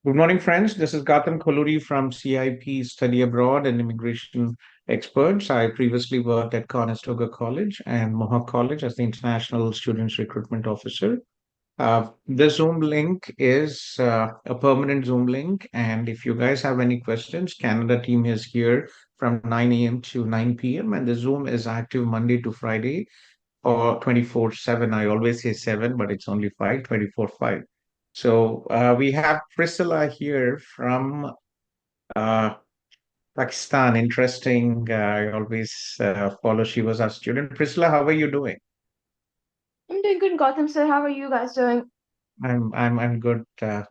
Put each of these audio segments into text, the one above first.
Good morning, friends. This is Gautham Kolluri from CIP Study Abroad and Immigration Experts. I previously worked at Conestoga College and Mohawk College as the International Students Recruitment Officer. The Zoom link is a permanent Zoom link. And if you guys have any questions, Canada team is here from 9 a.m. to 9 p.m. And the Zoom is active Monday to Friday or 24/7. I always say 7, but it's only 5, 24/5. So we have Priscilla here from uh, Pakistan. Interesting. I always follow. She was our student. Priscilla, how are you doing? I'm doing good, Gautham sir. How are you guys doing? I'm good.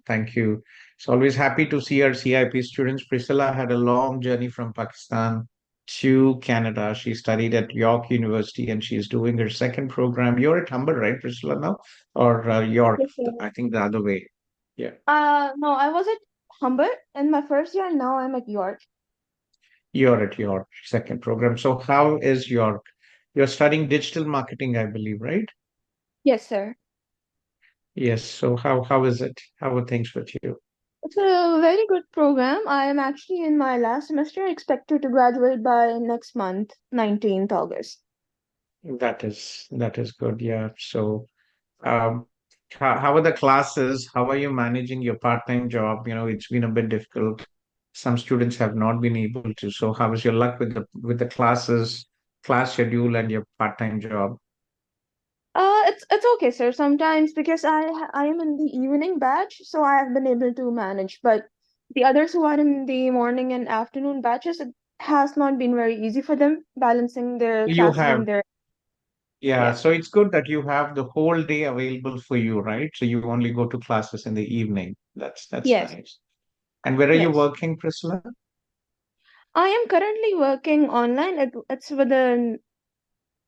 Thank you. It's always happy to see our CIP students. Priscilla had a long journey from Pakistan to Canada. She studied at York University and she's doing her second program. You're at Humber, right, Priscilla, now? Or York? Yes, sir. I think the other way. Yeah. No, I was at Humber in my first year, and now I'm at York. You're at your second program. So how is your you're studying digital marketing, I believe, right? Yes, sir. Yes. So how is it? How are things with you? It's a very good program. I am actually in my last semester, expected to graduate by next month, 19th August. That is good. Yeah. So um how are the classes? How are you managing your part-time job? It's been a bit difficult. Some students have not been able to. So how is your luck with the classes, class schedule and your part-time job? It's okay, sir. Sometimes because I am in the evening batch, so I have been able to manage. But the others who are in the morning and afternoon batches, it has not been very easy for them balancing their You classes have and their Yeah, yeah. so it's good that you have the whole day available for you, right? So you only go to classes in the evening. That's Yes. nice. And where are you Yes. working, Priscilla? I am currently working online. It's with a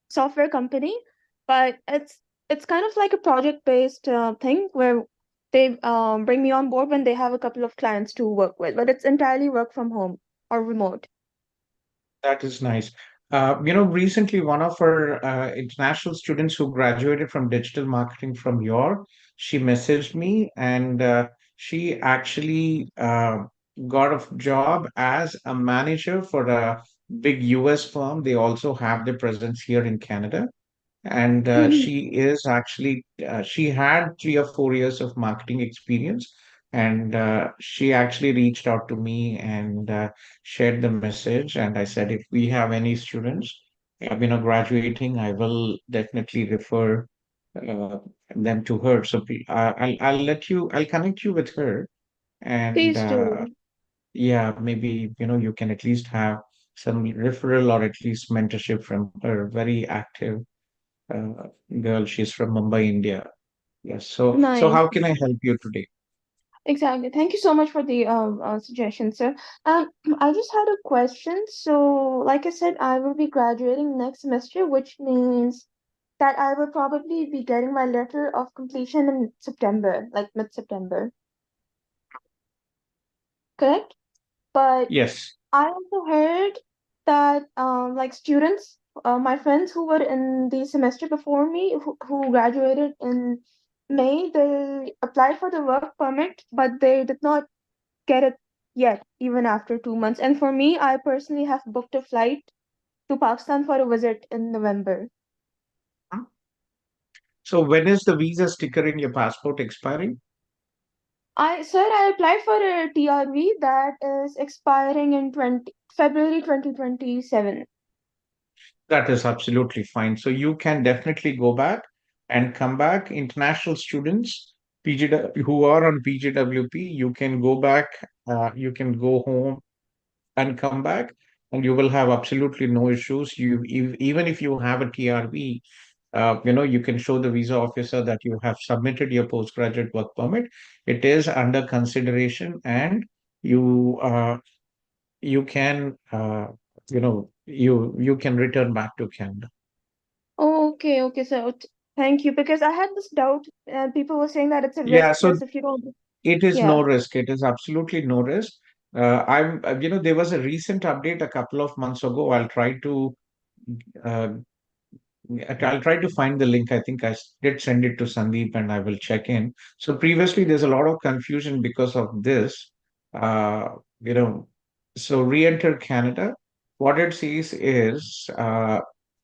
software company, but it's kind of like a project-based thing where they bring me on board when they have a couple of clients to work with, but it's entirely work from home or remote. That is nice. Recently one of our international students who graduated from digital marketing from York, she messaged me and she actually got a job as a manager for a big US firm. They also have their presence here in Canada. And Mhm. she had 3 or 4 years of marketing experience, and she actually reached out to me and shared the message. And I said, if we have any students, graduating, I will definitely refer uh, them to her. So I'll connect you with her, and Please do. yeah, maybe you can at least have some referral or at least mentorship from her. Very active uh, girl. She's from Mumbai, India. Yes. So Nice. how can I help you today? Exactly. Thank you so much for the suggestion, sir. Um, I just had a question. So, like I said, I will be graduating next semester, which means that I will probably be getting my letter of completion in September, like mid-September, correct? But Yes, I also heard that like students, my friends who were in the semester before me, who graduated in May, they applied for the work permit, but they did not get it yet, even after 2 months. And for me, I personally have booked a flight to Pakistan for a visit in November. so when is the visa sticker in your passport expiring? I applied for a TRV that is expiring in February 2027. That is absolutely fine. So you can definitely go back and come back. International students, PGW, who are on PGWP, you can go back, you can go home and come back, and you will have absolutely no issues. Even if you have a TRV, you can show the visa officer that you have submitted your postgraduate work permit. It is under consideration, and you can you can return back to Canada. Okay, okay, so thank you because I had this doubt. People were saying that it's a Yeah, risk so plus if you don't. it is no Yeah. risk. It is absolutely no risk. There was a recent update a couple of months ago. I'll try to uh, I'll try to find the link. I think did send it to Sandeep and I will check in. So previously, there's a lot of confusion because of this. Uh, you know, so re-enter Canada. What it says is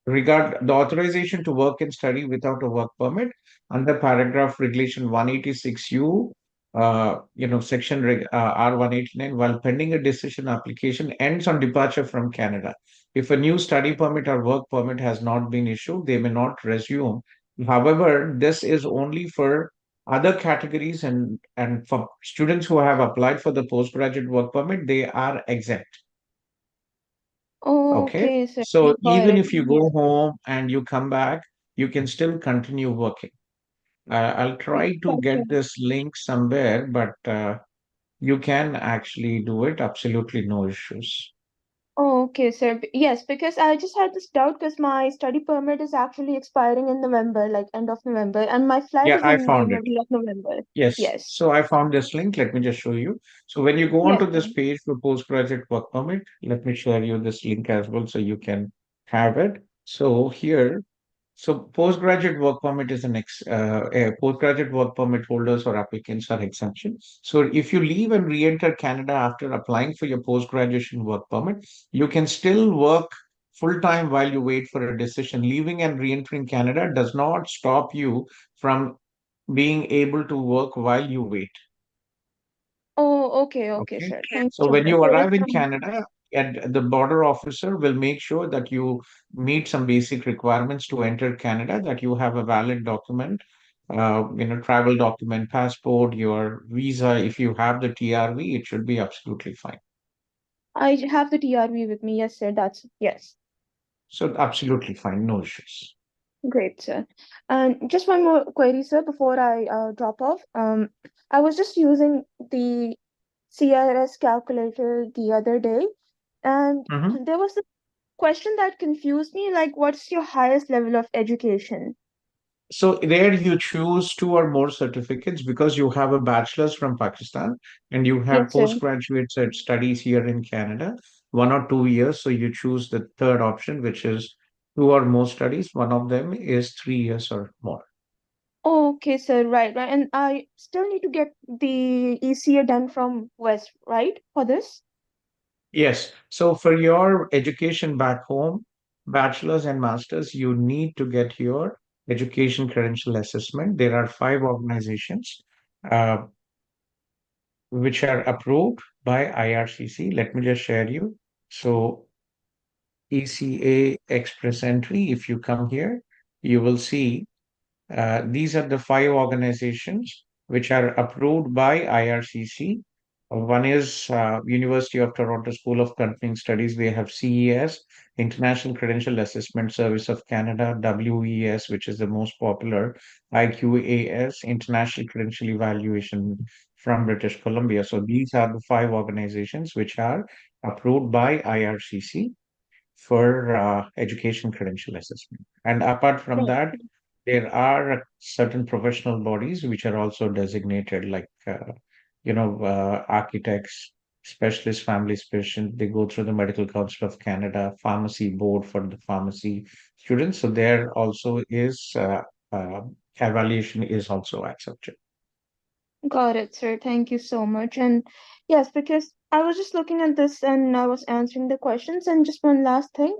regard the authorization to work and study without a work permit under paragraph regulation 186U, R 189, while pending a decision application ends on departure from Canada. If a new study permit or work permit has not been issued, they may not resume. However, this is only for other categories and for students who have applied for the postgraduate work permit, they are exempt. Okay. Okay, sir. So Got even it. if you Yes. go home and you come back, you can still continue working. I'll try to Okay. get this link somewhere, but you can actually do it. Absolutely no issues. Okay, sir. Yes, because I just had this doubt because my study permit is actually expiring in November, like end of November, and my flight Yeah, is I in the found it. middle of November. Yes. Yes. So I found this link. Let me just show you. So when you go Yes, onto sir. this page for postgraduate work permit, let me share you this link as well so you can have it. So here, so postgraduate work permit is postgraduate work permit holders or applicants are exemption. So if you leave and re-enter Canada after applying for your post-graduation work permit, you can still work full time while you wait for a decision. Leaving and re-entering Canada does not stop you from being able to work while you wait. Oh, okay, okay, Okay. sir. Thank you So so when much. you So arrive in Canada, and the border officer will make sure that you meet some basic requirements to enter Canada, that you have a valid document, travel document, passport, your visa. If you have the TRV, it should be absolutely fine. I have the TRV with me. Yes, sir. That's yes. So absolutely fine, no issues. Great, sir. And just one more query, sir, before I drop off. I was just using the CRS calculator the other day, and Mhm. there was a question that confused me, like, what's your highest level of education? So there you choose two or more certificates because you have a bachelor's from Pakistan and you have Yes, sir. postgraduate studies here in Canada, 1 or 2 years. So you choose the third option, which is two or more studies. One of them is 3 years or more. Okay, sir. Right, right. And I still need to get the ECA done from West, right, for this? Yes. So for your education back home, bachelor's and master's, you need to get your education credential assessment. There are five organizations. Uh, which are approved by IRCC. Let me just share you. So ECA Express Entry, if you come here, you will see these are the five organizations which are approved by IRCC. One is University of Toronto School of Continuing Studies. They have CES, International Credential Assessment Service of Canada, WES, which is the most popular, IQAS, International Credential Evaluation from British Columbia. So these are the five organizations which are approved by IRCC for education credential assessment. And apart from Right. that, there are certain professional bodies which are also designated, like architects, specialist family specialists. They go through the Medical Council of Canada, Pharmacy Board for the pharmacy students. So there also is evaluation is also accepted. Got it, sir. Thank you so much. And yes, because I was just looking at this and I was answering the questions. And just one last thing.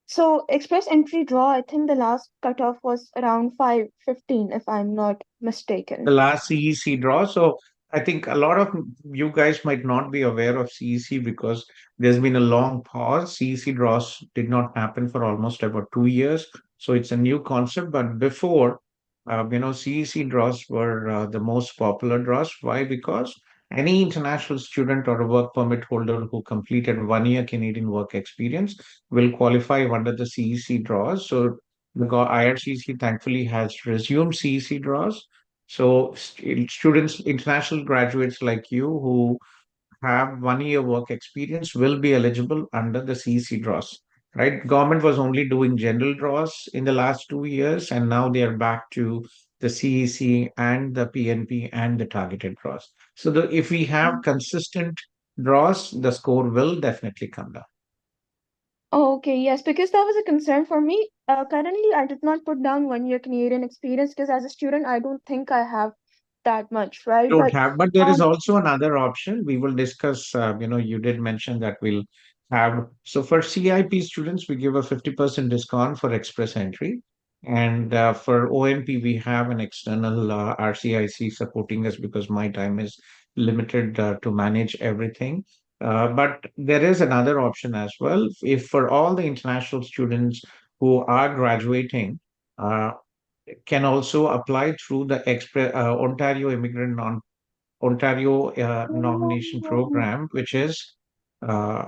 So express entry draw, I think the last cutoff was around 5:15, if I'm not The mistaken. last CEC draw. So I think a lot of you guys might not be aware of CEC because there's been a long pause. CEC draws did not happen for almost about 2 years. So it's a new concept. But before, CEC draws were the most popular draws. Why? Because any international student or a work permit holder who completed 1 year Canadian work experience will qualify under the CEC draws. So the IRCC thankfully has resumed CEC draws, so students, international graduates like you who have 1 year work experience will be eligible under the CEC draws. Right? Government was only doing general draws in the last 2 years, and now they are back to the CEC and the PNP and the targeted draws. So if we have consistent draws, the score will definitely come down. Oh, okay, yes, because that was a concern for me. Currently, I did not put down 1 year Canadian experience because as a student, I don't think I have that much, right? Don't But have, but there is um, also another option. We will discuss, you did mention that we'll have, so for CIP students, we give a 50% discount for express entry. And for ONP, we have an external RCIC supporting us because my time is limited to manage everything. But there is another option as well. If for all the international students who are graduating, uh, can also apply through the Ontario Immigrant Ontario nomination oh, program, which is uh,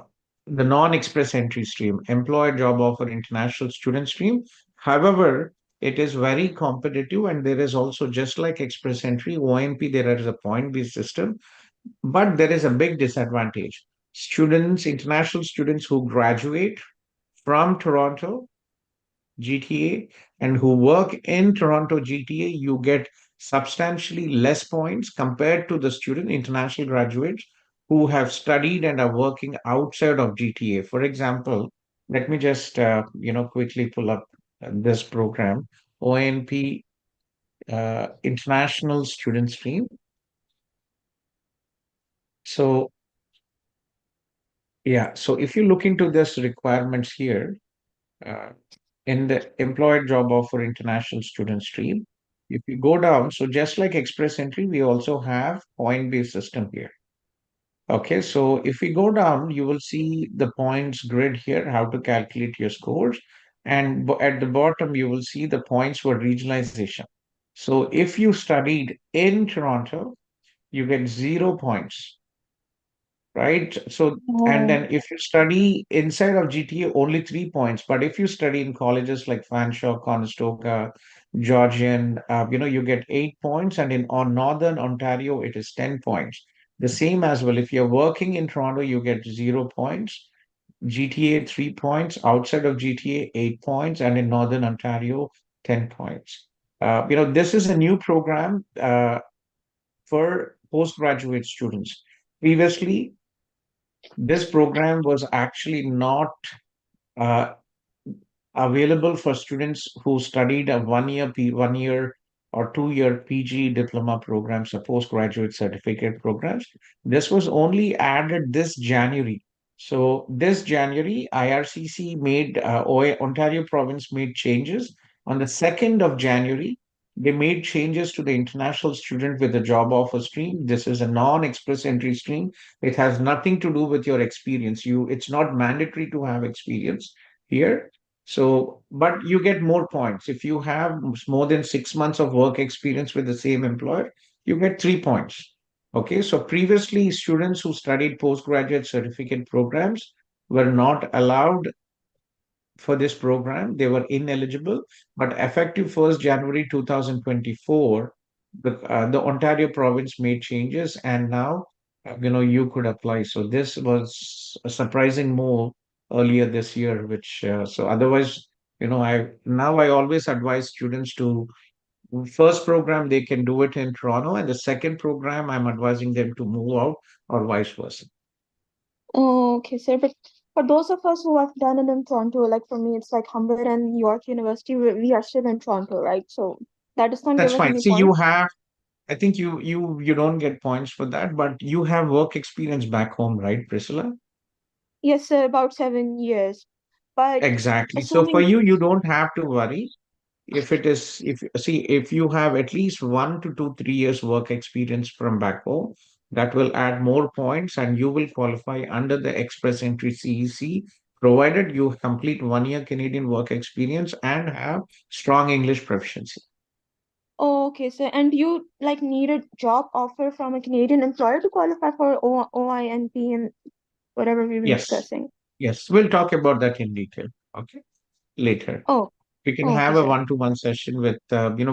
the non-express entry stream, employer job offer international student stream. However, it is very competitive, and there is also, just like express entry, ONP, there is a point-based system, but there is a big disadvantage. Students, international students who graduate from Toronto GTA and who work in Toronto GTA, you get substantially less points compared to the student international graduates who have studied and are working outside of GTA. For example, let me just quickly pull up this program, ONP International Student Stream. So yeah, so if you look into this requirements here, uh, in the employed job offer international student stream. If you go down, so just like express entry, we also have point-based system here. Okay, so if we go down, you will see the points grid here, how to calculate your scores. And at the bottom, you will see the points for regionalization. So if you studied in Toronto, you get 0 points, right? So, and oh, then if you study inside of GTA, only 3 points. But if you study in colleges like Fanshawe, Conestoga, Georgian, you get 8 points, and in on Northern Ontario, it is 10 points. The same as well. If you're working in Toronto, you get 0 points. GTA 3 points. Outside of GTA, 8 points, and in Northern Ontario, 10 points. This is a new program for postgraduate students. Previously, this program was actually not uh, available for students who studied a 1 year, 1 year or 2 year PG diploma programs or postgraduate certificate programs. This was only added this January. So this January, IRCC made Ontario province made changes on the 2nd of January. They made changes to the international student with the job offer stream. This is a non-express entry stream. It has nothing to do with your experience. It's not mandatory to have experience here. So, but you get more points. If you have more than 6 months of work experience with the same employer, you get 3 points. Okay, so previously, students who studied postgraduate certificate programs were not allowed for this program. They were ineligible, but effective 1st January 2024, the Ontario province made changes, and now you could apply. So this was a surprising move earlier this year, which so otherwise, I always advise students to first program they can do it in Toronto, and the second program I'm advising them to move out or vice versa. oh, okay, sir. But for those of us who have done it in Toronto, like for me, it's like Humber and York University, we are still in Toronto, right? So that does not That's give us fine. any See, you points. have I think you don't get points for that, but you have work experience back home, right, Priscilla? Yes, sir, about 7 years. But Exactly. So for assuming, you, you don't have to worry if it is if see if you have at least 1 to 2, 3 years work experience from back home, that will add more points and you will qualify under the express entry CEC, provided you complete 1 year Canadian work experience and have strong English proficiency. oh, okay, sir, and you like need a job offer from a Canadian employer to qualify for OINP and whatever we were Yes. discussing. Yes. We'll talk about that in detail. Okay. Later. Oh, We can okay, have a sir. one-to-one session with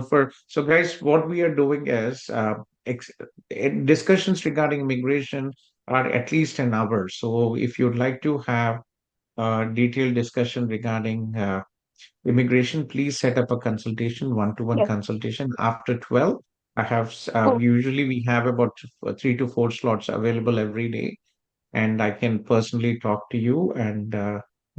for so guys, what we are doing is discussions regarding immigration are at least an hour. So if you'd like to have a detailed discussion regarding immigration, please set up a consultation, one-to-one Yes. consultation after 12. I have Oh, usually we have about 3 to 4 slots available every day, and I can personally talk to you and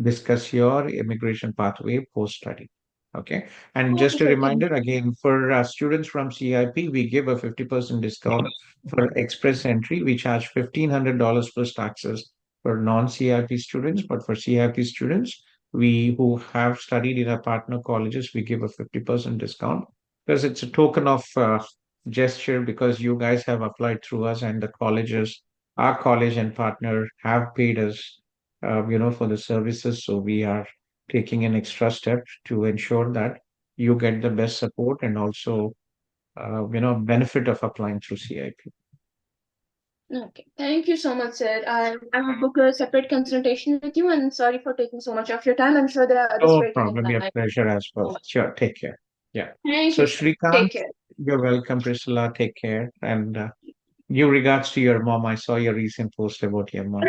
discuss your immigration pathway post-study. Okay. And Okay, just a sir. Thank reminder again, for students from CIP, we give a 50% discount for express entry. We charge $1,500 plus taxes for non-CIP students, but for CIP students, we who have studied in our partner colleges, we give a 50% discount because it's a token of gesture because you guys have applied through us and the colleges, our college and partner have paid us, for the services. So we are taking an extra step to ensure that you get the best support and also benefit of applying through CIP. Okay, thank you so much, sir. I will book a separate consultation with you, and sorry for taking so much of your time. I'm sure there are others No waiting in problem. line. Your Thank pleasure as you well. so much. Sure. Take care. Yeah. Thank So you, sir. Take Shrikant, care. you're welcome. Priscilla, take care. And give regards to your mom. I saw your recent post about your mom.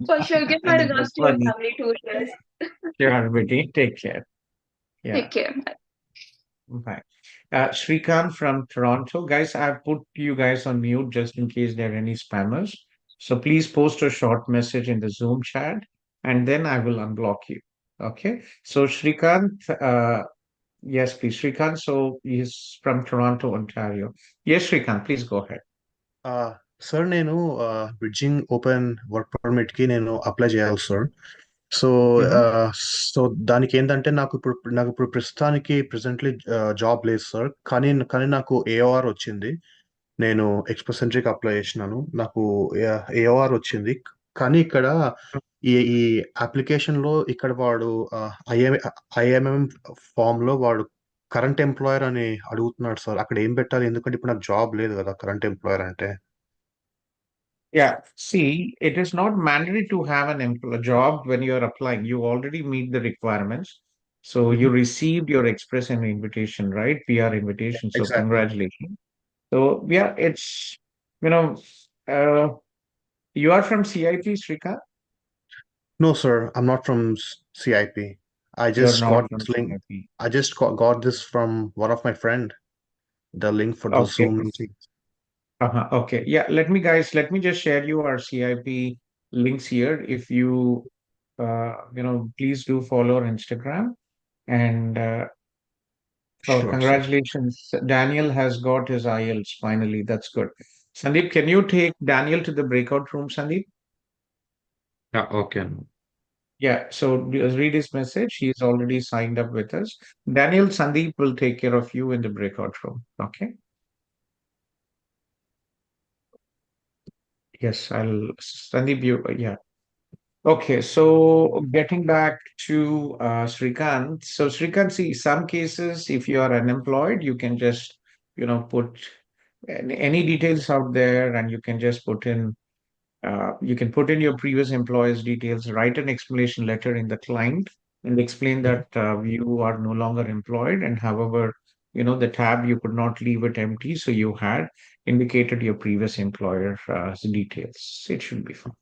For sure. Give my And it was regards to your funny. family too, sir. Sure, Vicky. Take care. Take Yeah. care. Bye. Shrikant from Toronto. Guys, I've put you guys on mute just in case there are any spammers. So please post a short message in the Zoom chat and then I will unblock you. Okay. So Shrikant, yes, please. Shrikant, so he's from Toronto, Ontario. Yes, Shrikant, please go ahead. Sir నేను bridging open work permit కి నేను apply చేయాలి sir. So Mhm. So దానికి ఏంటంటే నాకు ఇప్పుడు ప్రస్తుతానికి presently job లేదు సార్. కానీ నాకు ఏఓఆర్ వచ్చింది. నేను ఎక్స్ప్రెస్ ఎంట్రీకి అప్లై చేసినాను. నాకు ఏఓఆర్ వచ్చింది. కానీ ఇక్కడ ఈ అప్లికేషన్ లో ఇక్కడ వాడు ఐఎంఎం ఫామ్ లో వాడు కరెంట్ ఎంప్లాయర్ అని అడుగుతున్నాడు సార్. అక్కడ ఏం పెట్టాలి? ఎందుకంటే ఇప్పుడు నాకు జాబ్ లేదు కదా కరెంట్ ఎంప్లాయర్ అంటే. Yeah, see, it is not mandatory to have a job when you're applying. You already meet the requirements. So you received your express and invitation, right? PR invitation. So Exactly. congratulations. So yeah, it's you know, uh, you are from CIP, Srikant. No, sir, I'm not from CIP. I You're just not got from this link. CIP. I just got this from one of my friend, the link for the Okay. Zoom meeting. Okay. Yeah. Let me just share you our CIP links here. If you, please do follow our Instagram and oh, Sure, sir. congratulations. Daniel has got his IELTS finally. That's good. Sandeep, can you take Daniel to the breakout room, Sandeep? Yeah, okay. Yeah, so read his message. He's already signed up with us. Daniel, Sandeep will take care of you in the breakout room. Okay. Yes, Sandeep, yeah. Okay, so getting back to Srikant. So Srikant, see, some cases, if you are unemployed, you can just, put any details out there and you can just put in your previous employer's details, write an explanation letter in the client and explain Mhm. that you are no longer employed. And however, the tab, you could not leave it empty. So you had indicated your previous employer details. It should be fine.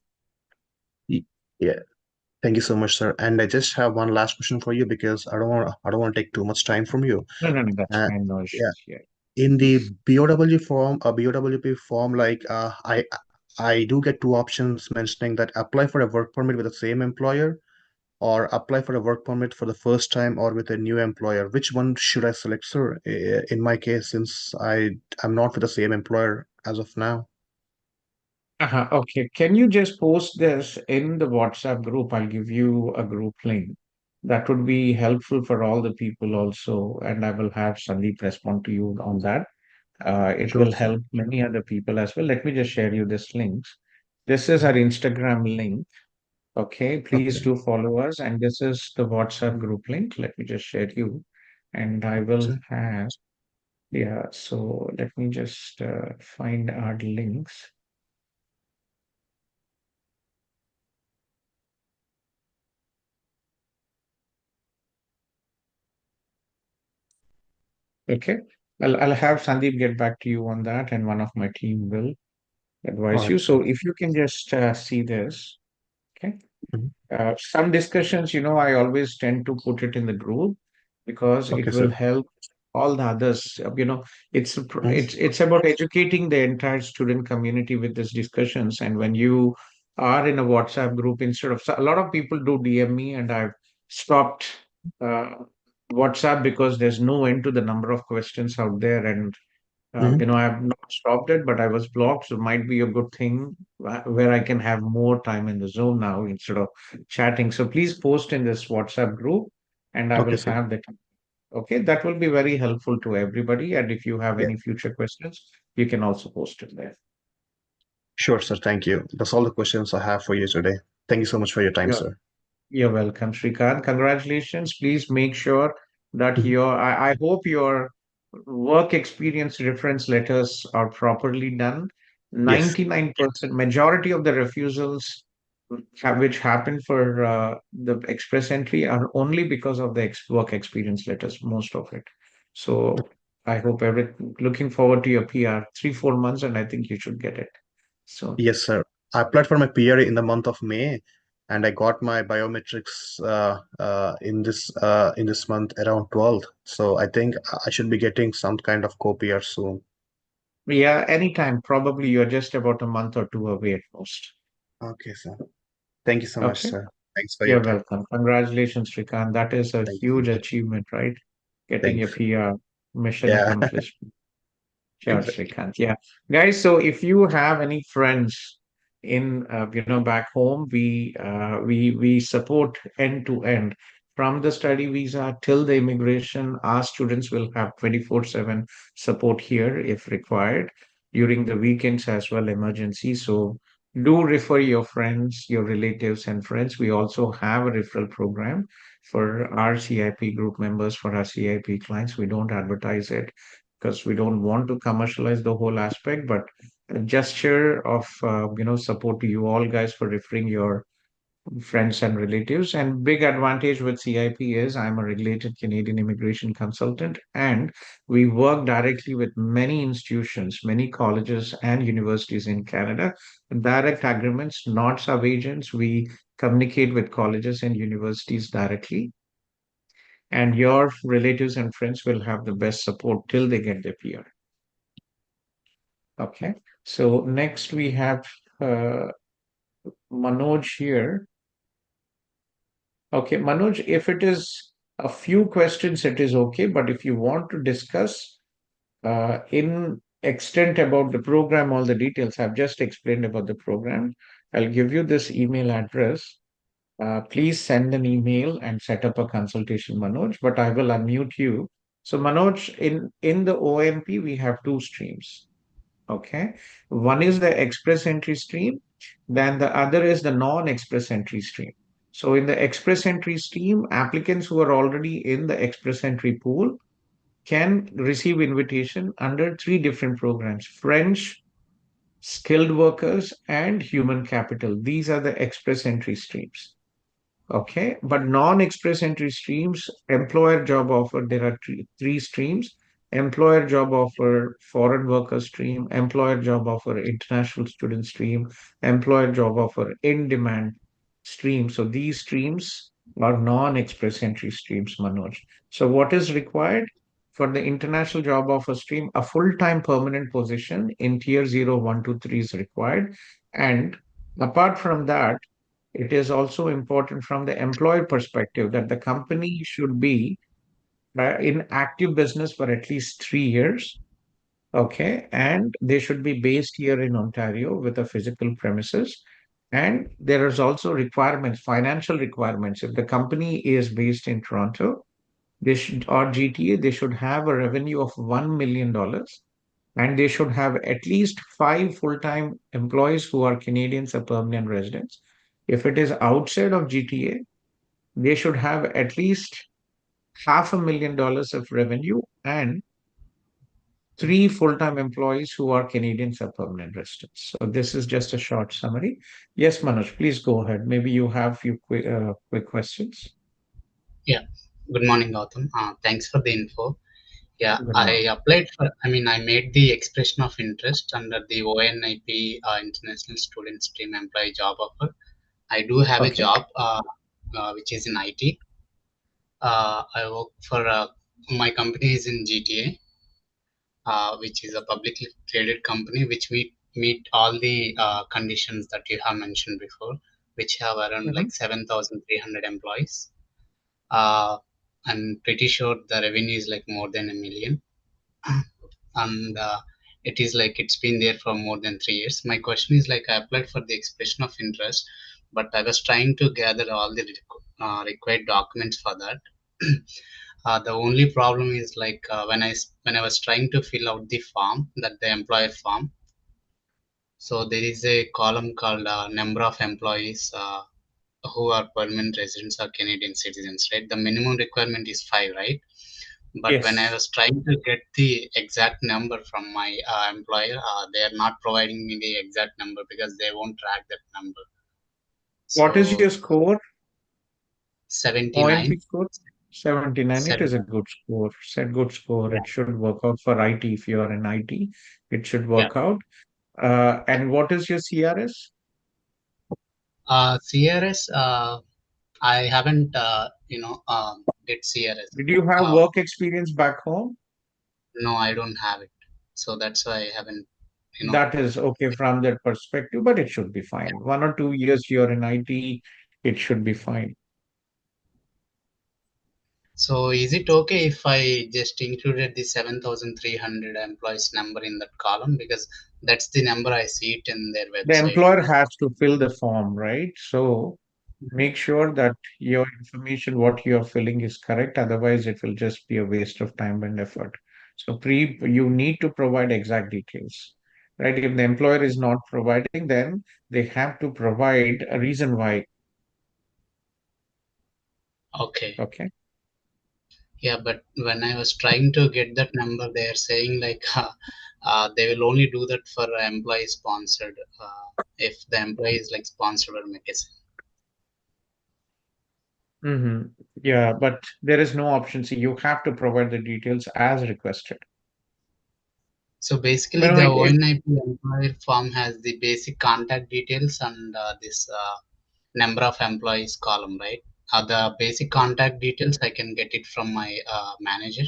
Y- Yeah. Thank you so much, sir. And I just have one last question for you because I don't want to take too much time from you. No, no, no, that's Uh, fine. No yeah. issues. Yeah. In the BOW form, BOWP form, like I do get two options mentioning that apply for a work permit with the same employer or apply for a work permit for the first time or with a new employer. Which one should I select, sir? In my case, since I'm not with the same employer as of now. Okay. Can you just post this in the WhatsApp group? I'll give you a group link. That would be helpful for all the people also. And I will have Sandeep respond to you on that. It Sure, will sir. help many other people as well. Let me just share you this links. This is our Instagram link. Okay, please Okay. do follow us. And this is the WhatsApp group link. Let me just share you. And I will Sir. have, yeah, so let me just find our links. Okay. I'll have Sandeep get back to you on that, and one of my team will All advise right. you. So if you can just see this, okay. Mhm. Some discussions, I always tend to put it in the group because Okay, it will sir. help all the others. Mhm. It's about educating the entire student community with these discussions. And when you are in a WhatsApp group, instead of so a lot of people do DM me, and I've stopped. Uh, WhatsApp because there's no end to the number of questions out there. And Mhm. I've not stopped it, but I was blocked. So it might be a good thing where I can have more time in the Zoom now instead of chatting. So please post in this WhatsApp group and I Okay, will sir. have that. Okay, that will be very helpful to everybody. And if you have Yeah. any future questions, you can also post it there. Sure, sir. Thank you. That's all the questions I have for you today. Thank you so much for your time, Yeah. sir. You're welcome, Srikant. Congratulations. Please make sure that Mhm. I hope your work experience reference letters are properly done. Yes. 99% majority of the refusals which happen for the express entry are only because of the work experience letters, most of it. So I hope looking forward to your PR 3, 4 months, and I think you should get it soon. Yes, sir. I applied for my PRA in the month of May, and I got my biometrics in this month around 12th. So I think I should be getting some kind of co-PR soon. Yeah, anytime. Probably you're just about a month or two away at most. Okay, sir. Thank you so much, Okay. sir. Thanks for your You're time. welcome. Congratulations, Srikant. That is a Thank you so huge much. achievement, right? Getting your Thanks. PR mission Yeah. accomplished. Sure, Exactly. Srikant. Yeah, guys. So if you have any friends in back home, we support end to end from the study visa till the immigration. Our students will have 24/7 support here if required during the weekends as well, emergency. So do refer your friends, your relatives, and friends. We also have a referral program for our CIP group members, for our CIP clients. We don't advertise it because we don't want to commercialize the whole aspect, but a gesture of support to you all guys for referring your friends and relatives. And big advantage with CIP is I'm a regulated Canadian immigration consultant, and we work directly with many institutions, many colleges and universities in Canada. Direct agreements, not sub agents. We communicate with colleges and universities directly, and your relatives and friends will have the best support till they get their PR. Okay. So next we have uh, Manoj here. Okay, Manoj, if it is a few questions, it is okay. But if you want to discuss in extent about the program, all the details, I've just explained about the program. I'll give you this email address. Please send an email and set up a consultation, Manoj, but I will unmute you. So Manoj, in the OMP, we have two streams. Okay. One is the express entry stream, then the other is the non-express entry stream. So in the express entry stream, applicants who are already in the express entry pool can receive invitation under three different programs: French, skilled workers, and human capital. These are the express entry streams. Okay, but non-express entry streams, employer job offer, there are three streams: employer job offer, foreign worker stream, employer job offer, international student stream, employer job offer, in demand stream. So these streams are non-express entry streams, Manoj. So what is required for the international job offer stream? A full-time permanent position in tier 0, 1, 2, 3 is required. And apart from that, it is also important from the employer perspective that the company should be in active business for at least 3 years. Okay. And they should be based here in Ontario with a physical premises. And there is also requirements, financial requirements. If the company is based in Toronto, they should, or GTA, they should have a revenue of $1 million, and they should have at least 5 full-time employees who are Canadians or permanent residents. If it is outside of GTA, they should have at least $500,000 of revenue and 3 full-time employees who are Canadians or permanent residents. So this is just a short summary. Yes, Manoj, please go ahead. Maybe you have few quick questions. Yeah. Good morning, Gautham. Thanks for the info. Yeah, Good I morning. applied for, I made the expression of interest under the ONIP International Student Stream Employee Job Offer. I do have a Okay. job which is in IT. I work for my company is in GTA, which is a publicly traded company, which meet all the conditions that you have mentioned before, which have around Mhm. like 7,300 employees. Uh, I'm pretty sure the revenue is like more than 1 million. And it is like it's been there for more than 3 years. My question is like I applied for the expression of interest, but I was trying to gather all the required documents for that. The only problem is like when I was trying to fill out the form, that the employer form, so there is a column called number of employees who are permanent residents or Canadian citizens, right? The minimum requirement is 5, right? But when I Yes. was trying to get the exact number from my employer, they are not providing me the exact number because they won't track that number. What is So your score? OMP 79, score? 79. It is a 7, good score. Said good score. yeah, It should work out for IT. If you are in IT, it should yeah. work out. And what is your CRS? CRS, I haven't, did CRS. Did you have Uh, work experience back home? no, I don't have it. So that's why I haven't, you know. That is okay from that perspective, but it should be fine. 1 or 2 years you're in IT, it should be fine. So is it okay if I just included the 7,300 employees number in that column? Because that's the number I see it in their The website. employer has to fill the form, right? So make sure that your information, what you're filling is correct. Otherwise, it will just be a waste of time and effort. So you need to provide exact details, right? If the employer is not providing, then they have to provide a reason why. Okay. Okay. Yeah, but when I was trying to get that number, they are saying like they will only do that for employee sponsored if the employee is like sponsored or McKesson. Mm-hmm. Yeah, but there is no option. See, you have to provide the details as requested. So basically, Well, the if ONIP employer form has the basic contact details and this number of employees column, right? The basic contact details I can get it from my manager.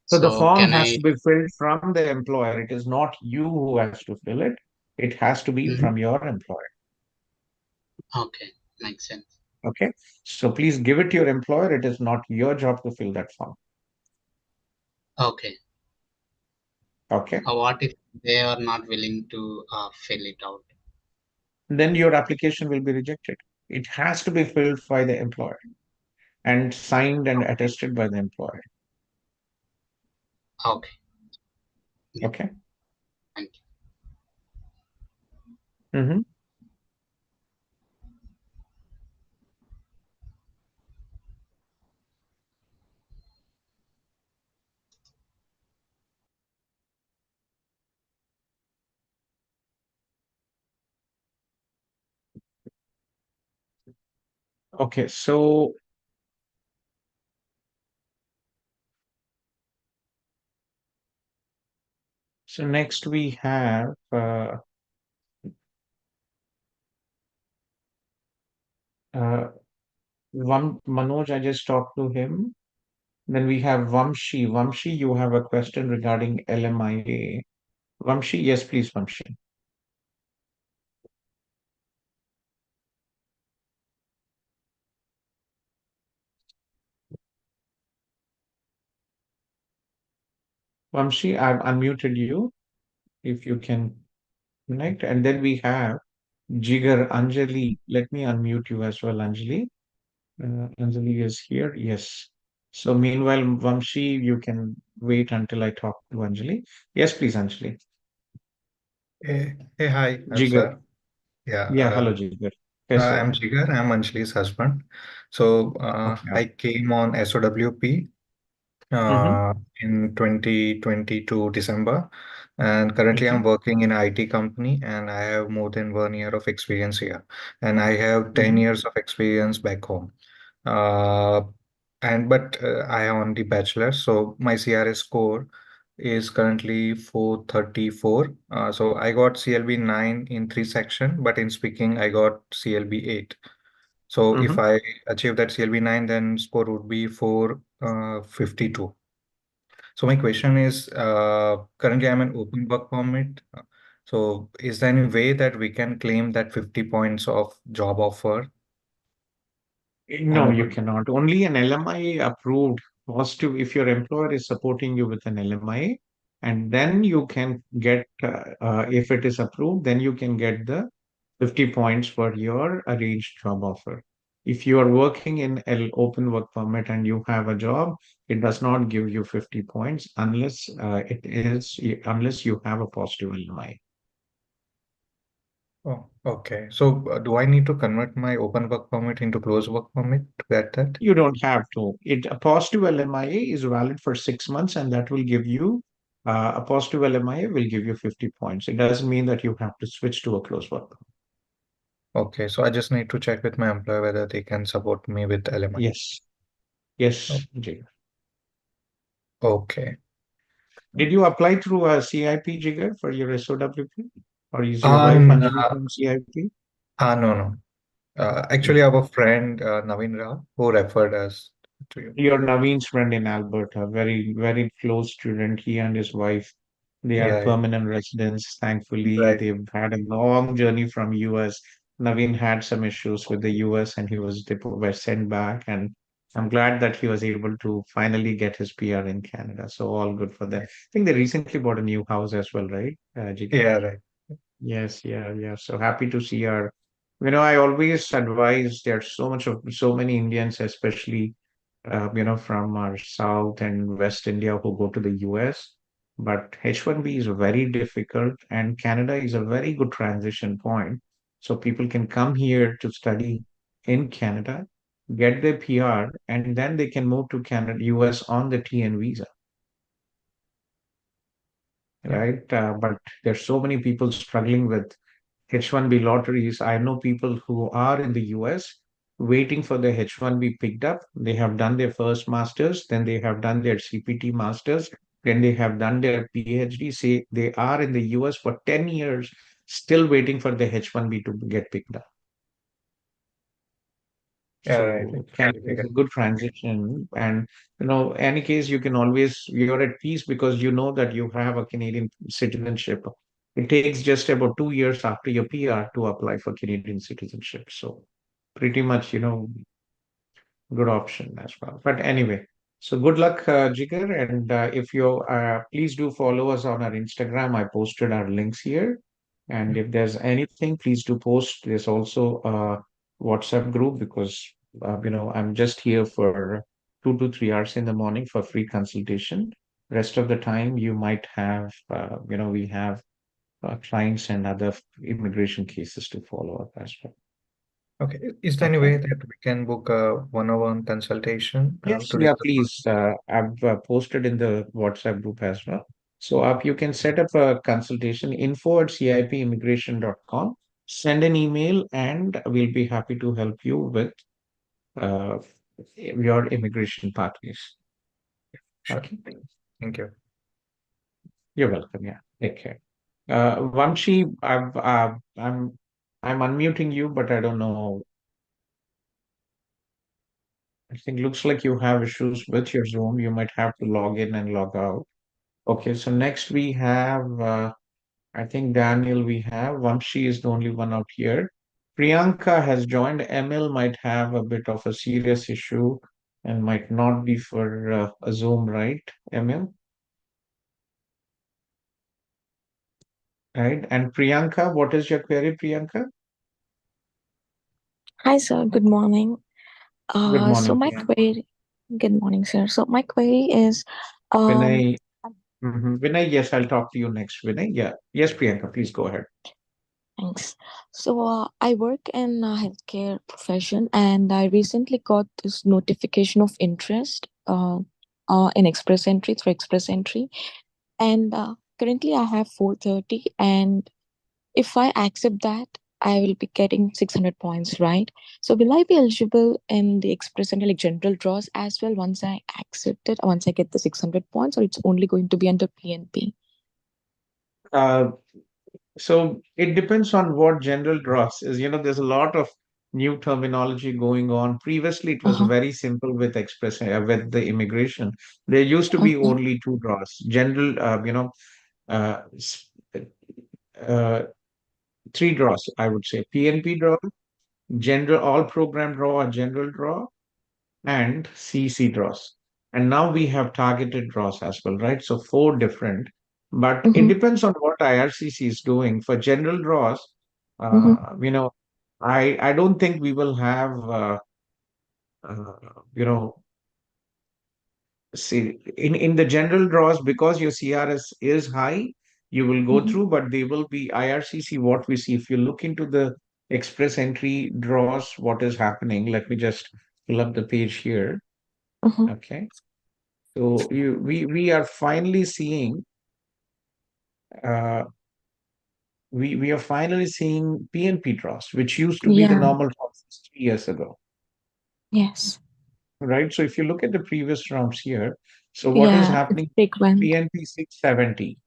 so, the So form can has I? to be filled from the employer. It is not you who has to fill it. It has to be Mhm. from your employer. Okay, makes sense. Okay. So please give it to your employer. It is not your job to fill that form. Okay. Okay. What if they are not willing to fill it out? Then your application will be rejected. It has to be filled by the employer and signed and attested by the employer. Okay. Yeah. Okay. Thank you. Mm-hmm. Okay. So next we have uh, Manoj. I just talked to him. Then we have Vamshi. Vamshi, you have a question regarding LMIA. Vamshi, yes, please, Vamshi. Vamshi, I've unmuted you if you can connect. And then we have Jigar Anjali. Let me unmute you as well, Anjali. Anjali is here. Yes. So meanwhile, Vamshi, you can wait until I talk to Anjali. Yes, please, Anjali. Hi, Jigar. sir. Yeah, Yeah, hello, Jigar. Yes, I'm Jigar. I'm Anjali's husband. So okay. I came on SOWP Mm-hmm. in 2022 December, and currently Okay. I'm working in an IT company, and I have more than 1 year of experience here, and I have 10 Mm-hmm. years of experience back home. Uh, but I am on the bachelor, so my CRS score is currently 434. So I got CLB 9 in 3 section, but in speaking I got CLB 8. So if Mm-hmm. I achieve that CLB 9, then score would be 452. So my question is, currently I'm an open work permit. So is there any way that we can claim that 50 points of job offer on No, you open? cannot. Only an LMI approved positive, if your employer is supporting you with an LMI, and then you can get, if it is approved, then you can get the 50 points for your arranged job offer. If you are working in an open work permit and you have a job, it does not give you 50 points unless unless you have a positive LMI. Oh, okay. So do I need to convert my open work permit into closed work permit to get that? You don't have to. A positive LMIA is valid for 6 months, and that will give you a positive LMIA will give you 50 points. It doesn't mean that you have to switch to a closed work. Okay, so I just need to check with my employer whether they can support me with LMI. Yes, Oh, yes, Jigar. okay. Did you apply through a CIP, Jigar, for your SOWP, or is your wife Um, Anjali from CIP? no, no. Actually, I have a friend, Naveen Rao, who referred us to you. Your Naveen's friend in Alberta, very, very close student. He and his wife, they are Yeah, permanent residents. Thankfully, right. they've had a long journey from US. Naveen had some issues with the US and he was sent back. And I'm glad that he was able to finally get his PR in Canada. So all good for them. I think they recently bought a new house as well, right, Jigar? Yeah, right. Yes, yeah, yeah. So happy to see her. I always advise there's so many Indians, especially from our South and West India who go to the US. But H1B is very difficult, and Canada is a very good transition point. So people can come here to study in Canada, get their PR, and then they can move to Canada, US on the TN visa, Yeah, right? But there's so many people struggling with H1B lotteries. I know people who are in the US waiting for their H1B picked up. They have done their first masters, then they have done their CPT masters, then they have done their PhD. Say they are in the US for 10 years, still waiting for the H1B to get picked up. yeah, right. So It's Canada is difficult. a good transition. And any case, you can always you're at peace because you know that you have a Canadian citizenship. It takes just about 2 years after your PR to apply for Canadian citizenship. So pretty much, good option as well. But anyway, so good luck, Jigar. And if you please do follow us on our Instagram. I posted our links here. And if there's anything, please do post. There's also a WhatsApp group because I'm just here for 2 to 3 hours in the morning for free consultation. Rest of the time, you might have, we have clients and other immigration cases to follow up as well. Okay. Is there any Okay. way that we can book a one-on-one consultation Yes, to yeah, discuss? please. I've posted in the WhatsApp group as well. So you can set up a consultation info@cipimmigration.com. Send an email and we'll be happy to help you with uh, your immigration pathways. Sure. Okay. Thank you. You're welcome. Yeah. Take care. Vamshi, I'm unmuting you, but I don't know. I think looks like you have issues with your Zoom. You might have to log in and log out. Okay, so next we have, I think Daniel, we have. Vamshi is the only one out here. Priyanka has joined. ML might have a bit of a serious issue and might not be for a Zoom, right? ML, right? And Priyanka, what is your query, Priyanka? Hi, sir. Good morning. Good So morning, my Priyanka. query, good morning, sir. So my query is, um, Vinay, Vinay, yes, I'll talk to you next, Vinay. Yeah. Yes, Priyanka, please go ahead. thanks. So I work in a healthcare profession, and I recently got this notification of interest, in Express Entry through Express Entry, and currently I have 430, and if I accept that, I will be getting 600 points, right? So will I be eligible in the express and like general draws as well once I accept it, once I get the 600 points, or it's only going to be under PNP? Uh, So it depends on what general draws is. There's a lot of new terminology going on. Previously, it was Uh-huh. very simple with with the immigration. There used to be Okay. only two draws. General, uh, s- uh, three draws, I would say. PNP draw, general all program draw or general draw, and CC draws. and now we have targeted draws as well, right? So four different, but it Mm-hmm. depends on what IRCC is doing. For general draws, Mm-hmm. you know, I don't think we will have, uh, you know, see in the general draws, because your CRS is high, you will go Mm-hmm. through, but they will be IRCC. What we see, if you look into the express entry draws, what is happening? Let me just pull up the page here. Mm-hmm. Okay, so we are finally seeing uh, we are finally seeing PNP draws, which used to be the Yeah. normal draws 3 years ago, Yes. right? So if you look at the previous rounds here, so what is Yeah. It's happening? frequent. PNP 670.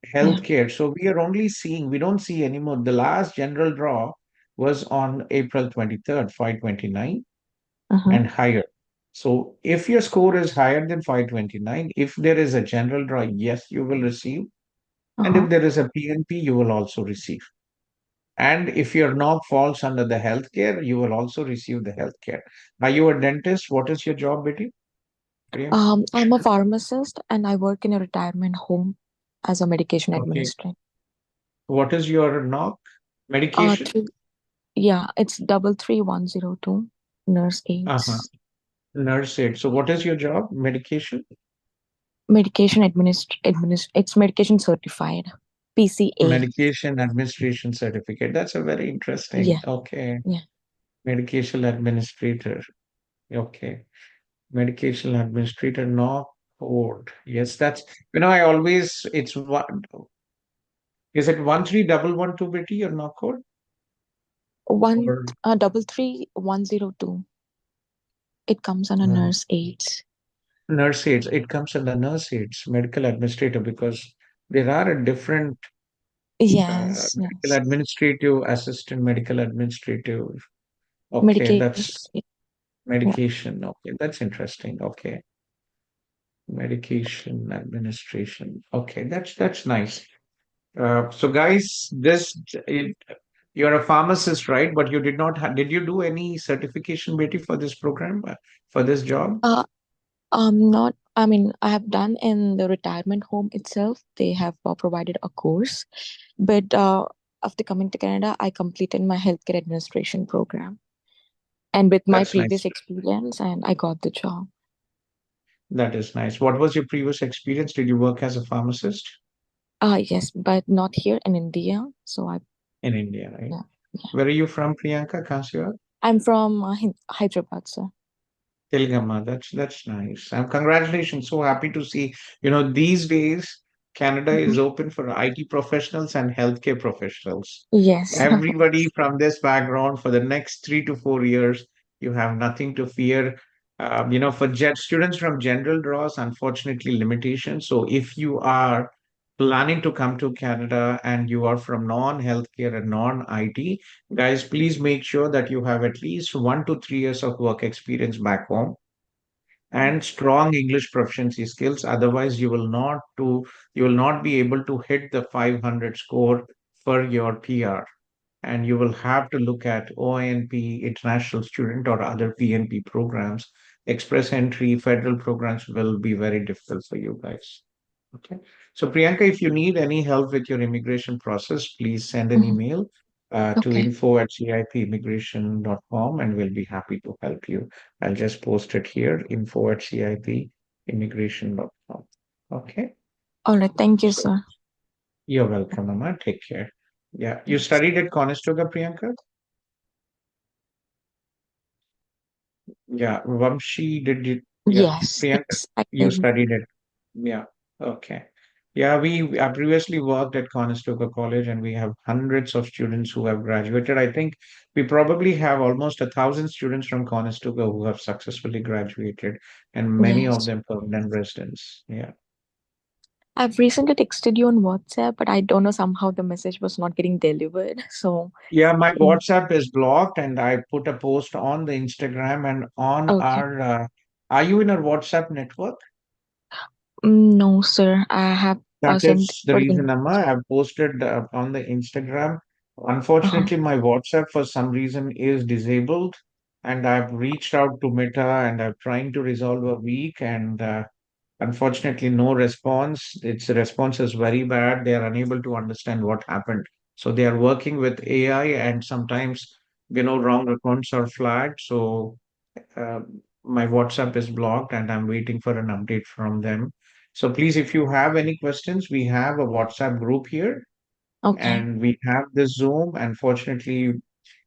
Yeah. Healthcare. So we are only seeing, we don't see anymore. The last general draw was on April 23rd, 529 Uh-huh. and higher. So if your score is higher than 529, if there is a general draw, yes, you will receive. And Uh-huh. if there is a PNP, you will also receive. And if your knob falls under the healthcare, you will also receive the healthcare. Are you a dentist? What is your job, Betty? Priyanka? I'm a pharmacist and I work in a retirement home as a medication Okay. administrator. What is your knob? Medication? Three, yeah, it's 33102, nurse Uh-huh. aides, Nurse aid. So what is your job? Medication? it's medication certified, PCA. Medication administration certificate. That's a very interesting. Yeah, Okay. yeah. Medication administrator. Okay. Medication administrator, no code. Yes, that's, I always, it's one, is it 13112 Betty or no code? One Or 33102. It comes on a uh, nurse aides. nurse aides? It comes under nurse aides, medical administrator, because there are a different Yes, medical yes. administrative assistant, medical administrative. Okay, Medication. that's Yeah. medication. Okay, that's interesting. Okay. Medication administration. Okay, that's nice. So guys, you're a pharmacist, right? But you did not did you do any certification, Betty, for this program, for this job? Uh, not. I mean, I have done in the retirement home itself. They have provided a course, but after coming to Canada, I completed my healthcare administration program, and with my That's previous nice. experience, and I got the job. That is nice. What was your previous experience? Did you work as a pharmacist Yes, but not here in India. So I, in India, right? yeah, yeah. Where are you from, Priyanka? Kansiwa? I'm from Hyderabad, sir. Telgama, that's nice. And congratulations. So happy to see. These days Canada Mhm. is open for IT professionals and healthcare professionals. Yes. Everybody from this background for the next 3 to 4 years, you have nothing to fear. For students from general draws, unfortunately, limitations. So if you are planning to come to Canada and you are from non-healthcare and non-IT, guys, please make sure that you have at least 1 to 3 years of work experience back home and strong English proficiency skills. Otherwise, you will not be able to hit the 500 score for your PR. And you will have to look at OINP, international student, or other PNP programs. Express entry, federal programs will be very difficult for you guys. Okay. So, Priyanka, if you need any help with your immigration process, please send an Mhm. email to Okay. info@cipimmigration.com and we'll be happy to help you. I'll just post it here, info@cipimmigration.com. Okay. All right. Thank you, So, sir. you're welcome, Amma. Take care. Yeah. You studied at Conestoga, Priyanka? Yeah. Vamshi, did you? Yeah. Yes, Priyanka, yes, I you did. studied it. Yeah. Okay. Yeah, I previously worked at Conestoga College and we have hundreds of students who have graduated. I think we probably have almost 1,000 students from Conestoga who have successfully graduated and many of Yes. them permanent residents. Yeah. I've recently texted you on WhatsApp, but I don't know, somehow the message was not getting delivered. So, Yeah, my mm, WhatsApp is blocked and I put a post on the Instagram and on okay. are you in our WhatsApp network? No, sir. I have That sent is the for reason, in. Amma. I've posted on the Instagram. Uh-huh. Unfortunately, my WhatsApp for some reason is disabled. and I've reached out to Meta and I'm trying to resolve a week, and unfortunately, no response. Its response is very bad. They are unable to understand what happened. So they are working with AI, and sometimes, wrong accounts are flagged. So uh, my WhatsApp is blocked, and I'm waiting for an update from them. So please, if you have any questions, we have a WhatsApp group here, Okay. and we have this Zoom. Unfortunately,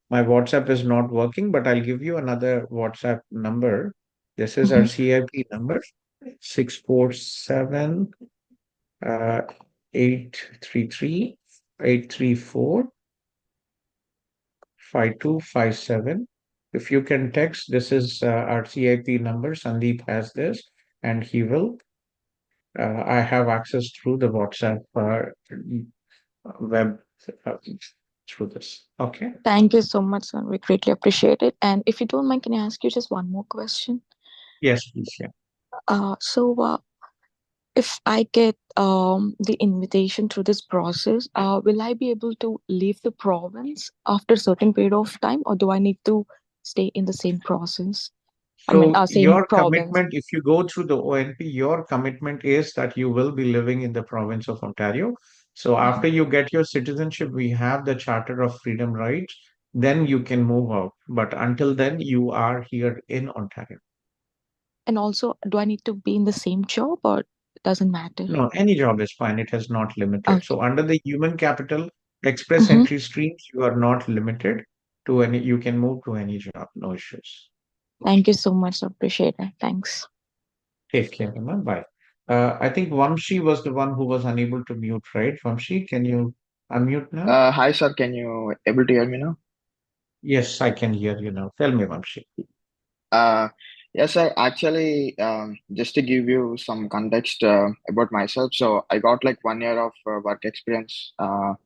my WhatsApp is not working, but I'll give you another WhatsApp number. This is our Mm-hmm. CIP number, 647 uh, 833 5257. If you can text, this is our CIP number. Sandeep has this, and he will. I have access through the WhatsApp web uh, through this. Okay. Thank you so much, sir. We greatly appreciate it. And if you don't mind, can I ask you just one more question? Yes, please. Yeah. So if I get the invitation through this process, will I be able to leave the province after a certain period of time, or do I need to stay in the same process? I mean, So same your province. commitment, if you go through the ONP, your commitment is that you will be living in the province of Ontario. So Mhm. after you get your citizenship, we have the Charter of Freedom Rights, then you can move out. But until then, you are here in Ontario. And also, do I need to be in the same job, or it doesn't matter? No, any job is fine. It has not limited. Okay. So under the human capital express Mhm. entry streams, you are not limited to any, you can move to any job, no issues. Thank you so much. I appreciate it. Thanks. Take care, Emma. Bye. I think Vamshi was the one who was unable to mute, right? Vamshi, can you unmute now? Hi, sir. Can you able to hear me now? Yes, I can hear you now. Tell me, Vamshi. Uh, yes, sir. Actually, just to give you some context about myself, so I got like 1 year of work experience Mhm.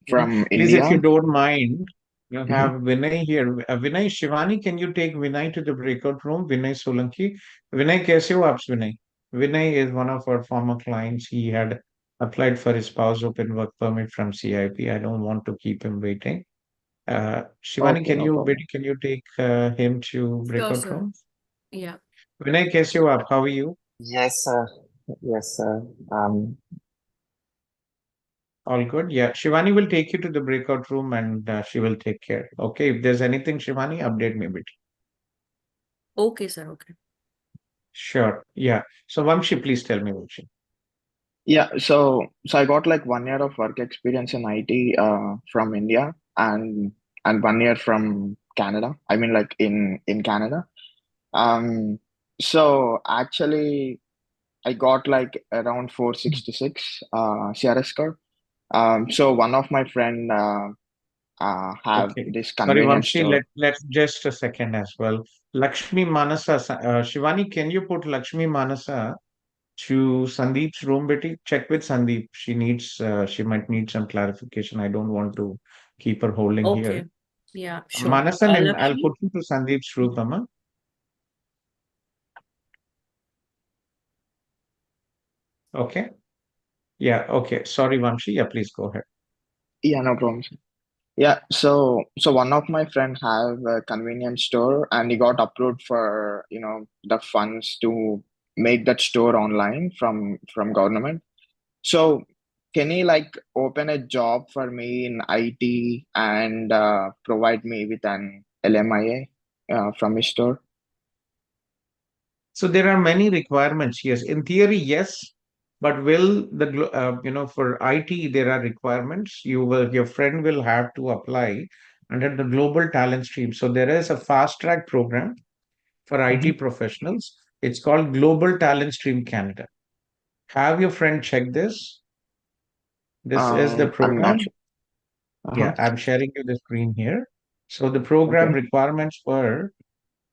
from Please, if you India. don't mind, you Hmm. have Vinay here. Vinay, Shivani, can you take Vinay to the breakout room? Vinay Solanki. Vinay, kaise ho aap, Vinay? Vinay is one of our former clients. He had applied for his spouse open work permit from CIP. I don't want to keep him waiting. Shivani, Okay, no problem. can you take him to Sure, breakout sir. room? Yeah. Vinay, kaise ho aap? How are you? Yes, sir. Yes, sir. All good. Yeah, Shivani will take you to the breakout room, and she will take care. Okay, if there's anything, Shivani, update me a bit. Okay, sir. Okay. Sure. Yeah. So Vamshi, please tell me, Vamshi. Yeah, so I got like 1 year of work experience in IT from India and 1 year from Canada. I mean, like in Canada. Um, so actually, I got like around 466 CRS score. So one of my friend have Okay. this Sorry, convenience Vamshi, store. let's just a second as well. Lakshmi Manasa, Shivani, can you put Lakshmi Manasa to Sandeep's room, Betty? Check with Sandeep. She might need some clarification. I don't want to keep her holding here. Okay. Yeah, sure. Manasan, and I'll Lakshmi? put you to Sandeep's room, Amma. Okay. Yeah. Okay. Sorry, Vamshi. Yeah, please go ahead. Yeah, no problem. Yeah, so one of my friend have a convenience store and he got approved for the funds to make that store online from government. So can he like open a job for me in IT and provide me with an LMIA from his store? So there are many requirements. Yes, in theory, yes, but will for IT there are requirements. Your friend will have to apply under the global talent stream. So there is a fast track program for IT Mhm. professionals. It's called Global Talent Stream Canada. Have your friend check this. This is the I'm not program. sure. Uh-huh. Yeah, I'm sharing you the screen here. So the Okay. program requirements for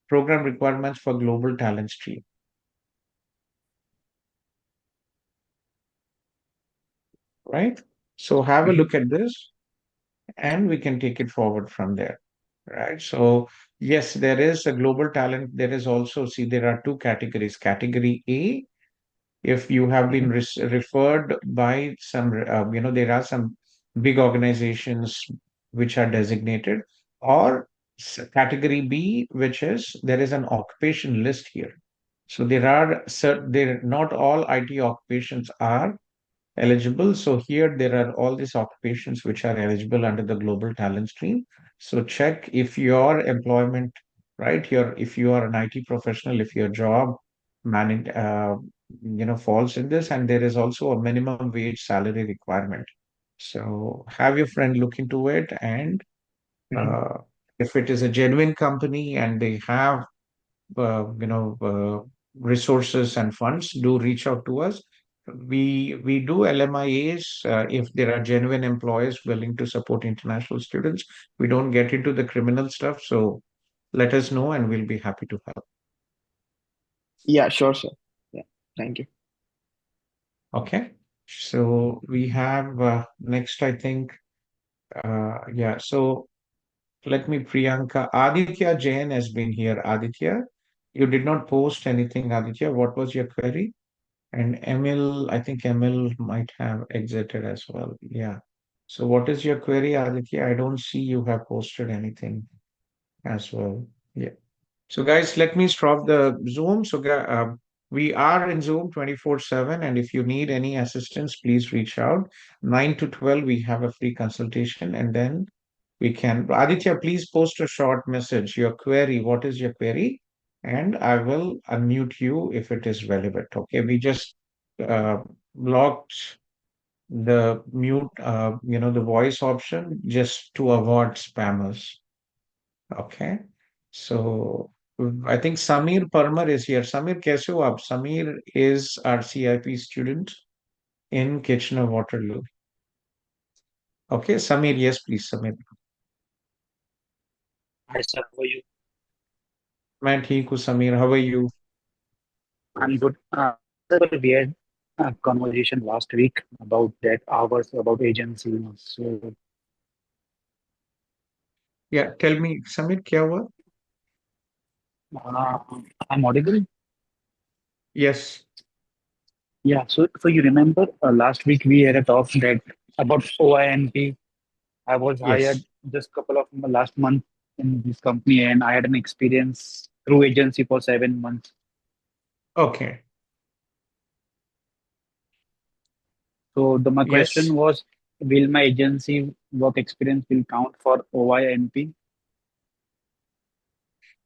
global talent stream, right? So have a Mhm. look at this, and we can take it forward from there, right? So yes, there is a global talent. There is also, see, there are two categories. Category A, if you have been Mhm. referred by some, there are some big organizations which are designated, or category B, which is there is an occupation list here. So there not all IT occupations are eligible. So here there are all these occupations which are eligible under the global talent stream. So check if your employment, right? If you are an IT professional, if your job manage, falls in this, and there is also a minimum wage salary requirement. So have your friend look into it, and Mhm. uh, if it is a genuine company and they have uh, you know uh, resources and funds, do reach out to us. We do LMIAs if there are genuine employers willing to support international students. We don't get into the criminal stuff, so let us know and we'll be happy to help. Yeah, sure, sir. Yeah, thank you. Okay, so we have next, I think. Yeah, so let me, Priyanka. Aditya Jain has been here. Aditya, you did not post anything, Aditya. What was your query? And Emil, I think Emil might have exited as well. Yeah. So what is your query, Aditya? I don't see you have posted anything as well. Yeah. So guys, let me stop the Zoom. So we are in Zoom 24/7, and if you need any assistance, please reach out. 9 to 12, we have a free consultation, and then we can. Aditya, please post a short message. Your query. What is your query? And I will unmute you if it is relevant. Okay. We just uh, blocked the mute, the voice option just to avoid spammers. Okay. So I think Samir Parmar is here. Samir, kaise ho aap? Samir is our CIP student in Kitchener Waterloo. Okay, Samir, yes, please, Samir. Hi, sir. How are you? मैं ठीक हूँ, Samir. How are you? I'm good. Sir, we had a conversation last week about that hours about agency. So, Yeah, tell me, Samir, क्या हुआ? uh, I'm audible. Yes, Yeah. So you remember last week we had a talk that about OINP. I was hired yes. just couple of last month in this company, and I had an experience through agency for 7 months. Okay. So my Yes, question was, will my agency work experience will count for OINP?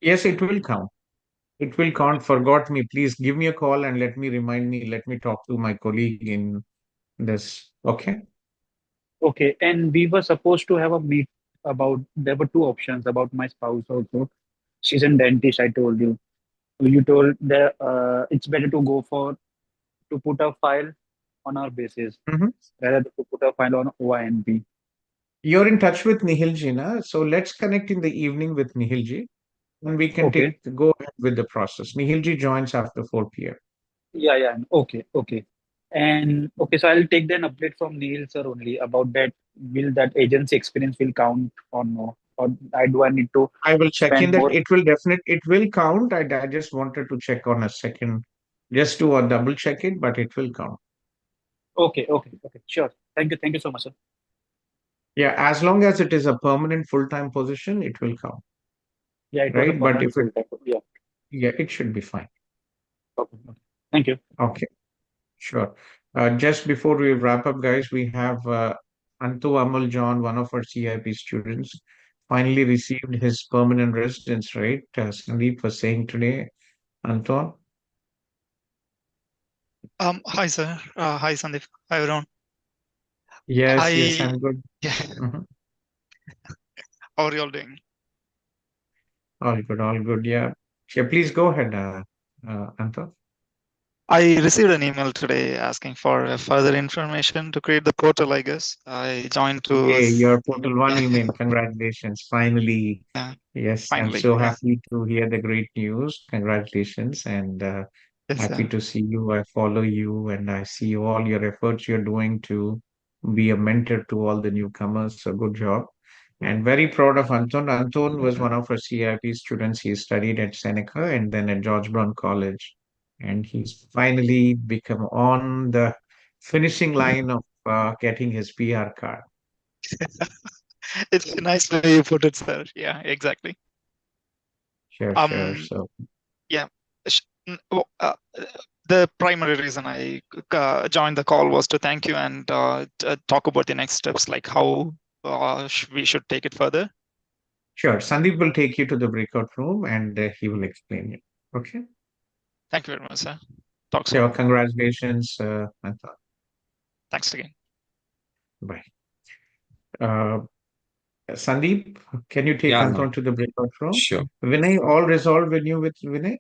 yes, it will count. It will count. Forgot me. Please give me a call and let me remind me. Let me talk to my colleague in this. Okay. Okay, and we were supposed to have a meet about there were two options about my spouse also. She's a dentist, I told you. You told that it's better to go for to put a file on our basis Mhm. rather than to put a file on OINP. You're in touch with Nihilji, na? So let's connect in the evening with Nihilji and we can Okay. go ahead with the process. Nihilji joins after 4 p.m. Yeah, yeah. Okay, okay. And okay, so I'll take then update from Neil sir only about that. Will that agency experience will count or no? Or I do I need to I will check in spend that. more? It will count. I just wanted to check on a second, just to double check it, but it will count. Okay, okay, okay. Sure. Thank you so much, sir. Yeah, as long as it is a permanent full-time position, it will count, Yeah, it was a right? But if permanent it, full time. Yeah. yeah, it should be fine. Okay. Okay. Thank you. Okay, sure. Just before we wrap up, guys, we have Anto Amal John, one of our CIP students, finally received his permanent residence, right? Sandeep was saying today, Anton. Hi, sir. Hi, Sandeep. Hi, everyone. Yes, yes, I, I'm good. yeah, Mhm. how are you all doing? All good, all good. Yeah. Yeah, please go ahead, Anton. I received an email today asking for further information to create the portal, I guess. I joined to, Hey, your Portal One yeah, email. Congratulations. Finally. yeah, Yes, I'm finally. so Yeah. happy to hear the great news. Congratulations, and Yes, happy sir. to see you. I follow you and I see all your efforts you're doing to be a mentor to all the newcomers. So good job. And very proud of Anton. Anton was one of our CIP students. He studied at Seneca and then at George Brown College. And he's finally become on the finishing line of getting his PR card. It's a nice way you put it, sir. Yeah, exactly. Sure. So, Yeah. The primary reason I joined the call was to thank you and talk about the next steps, like how we should take it further. sure. Sandeep will take you to the breakout room and he will explain you. Okay. Thank you very much, sir. Talk soon. So, congratulations, Mantha. Thanks again. Bye. Sandeep, can you take Yeah, control to the breakout room? sure. Vinay, all resolved with you with Vinay?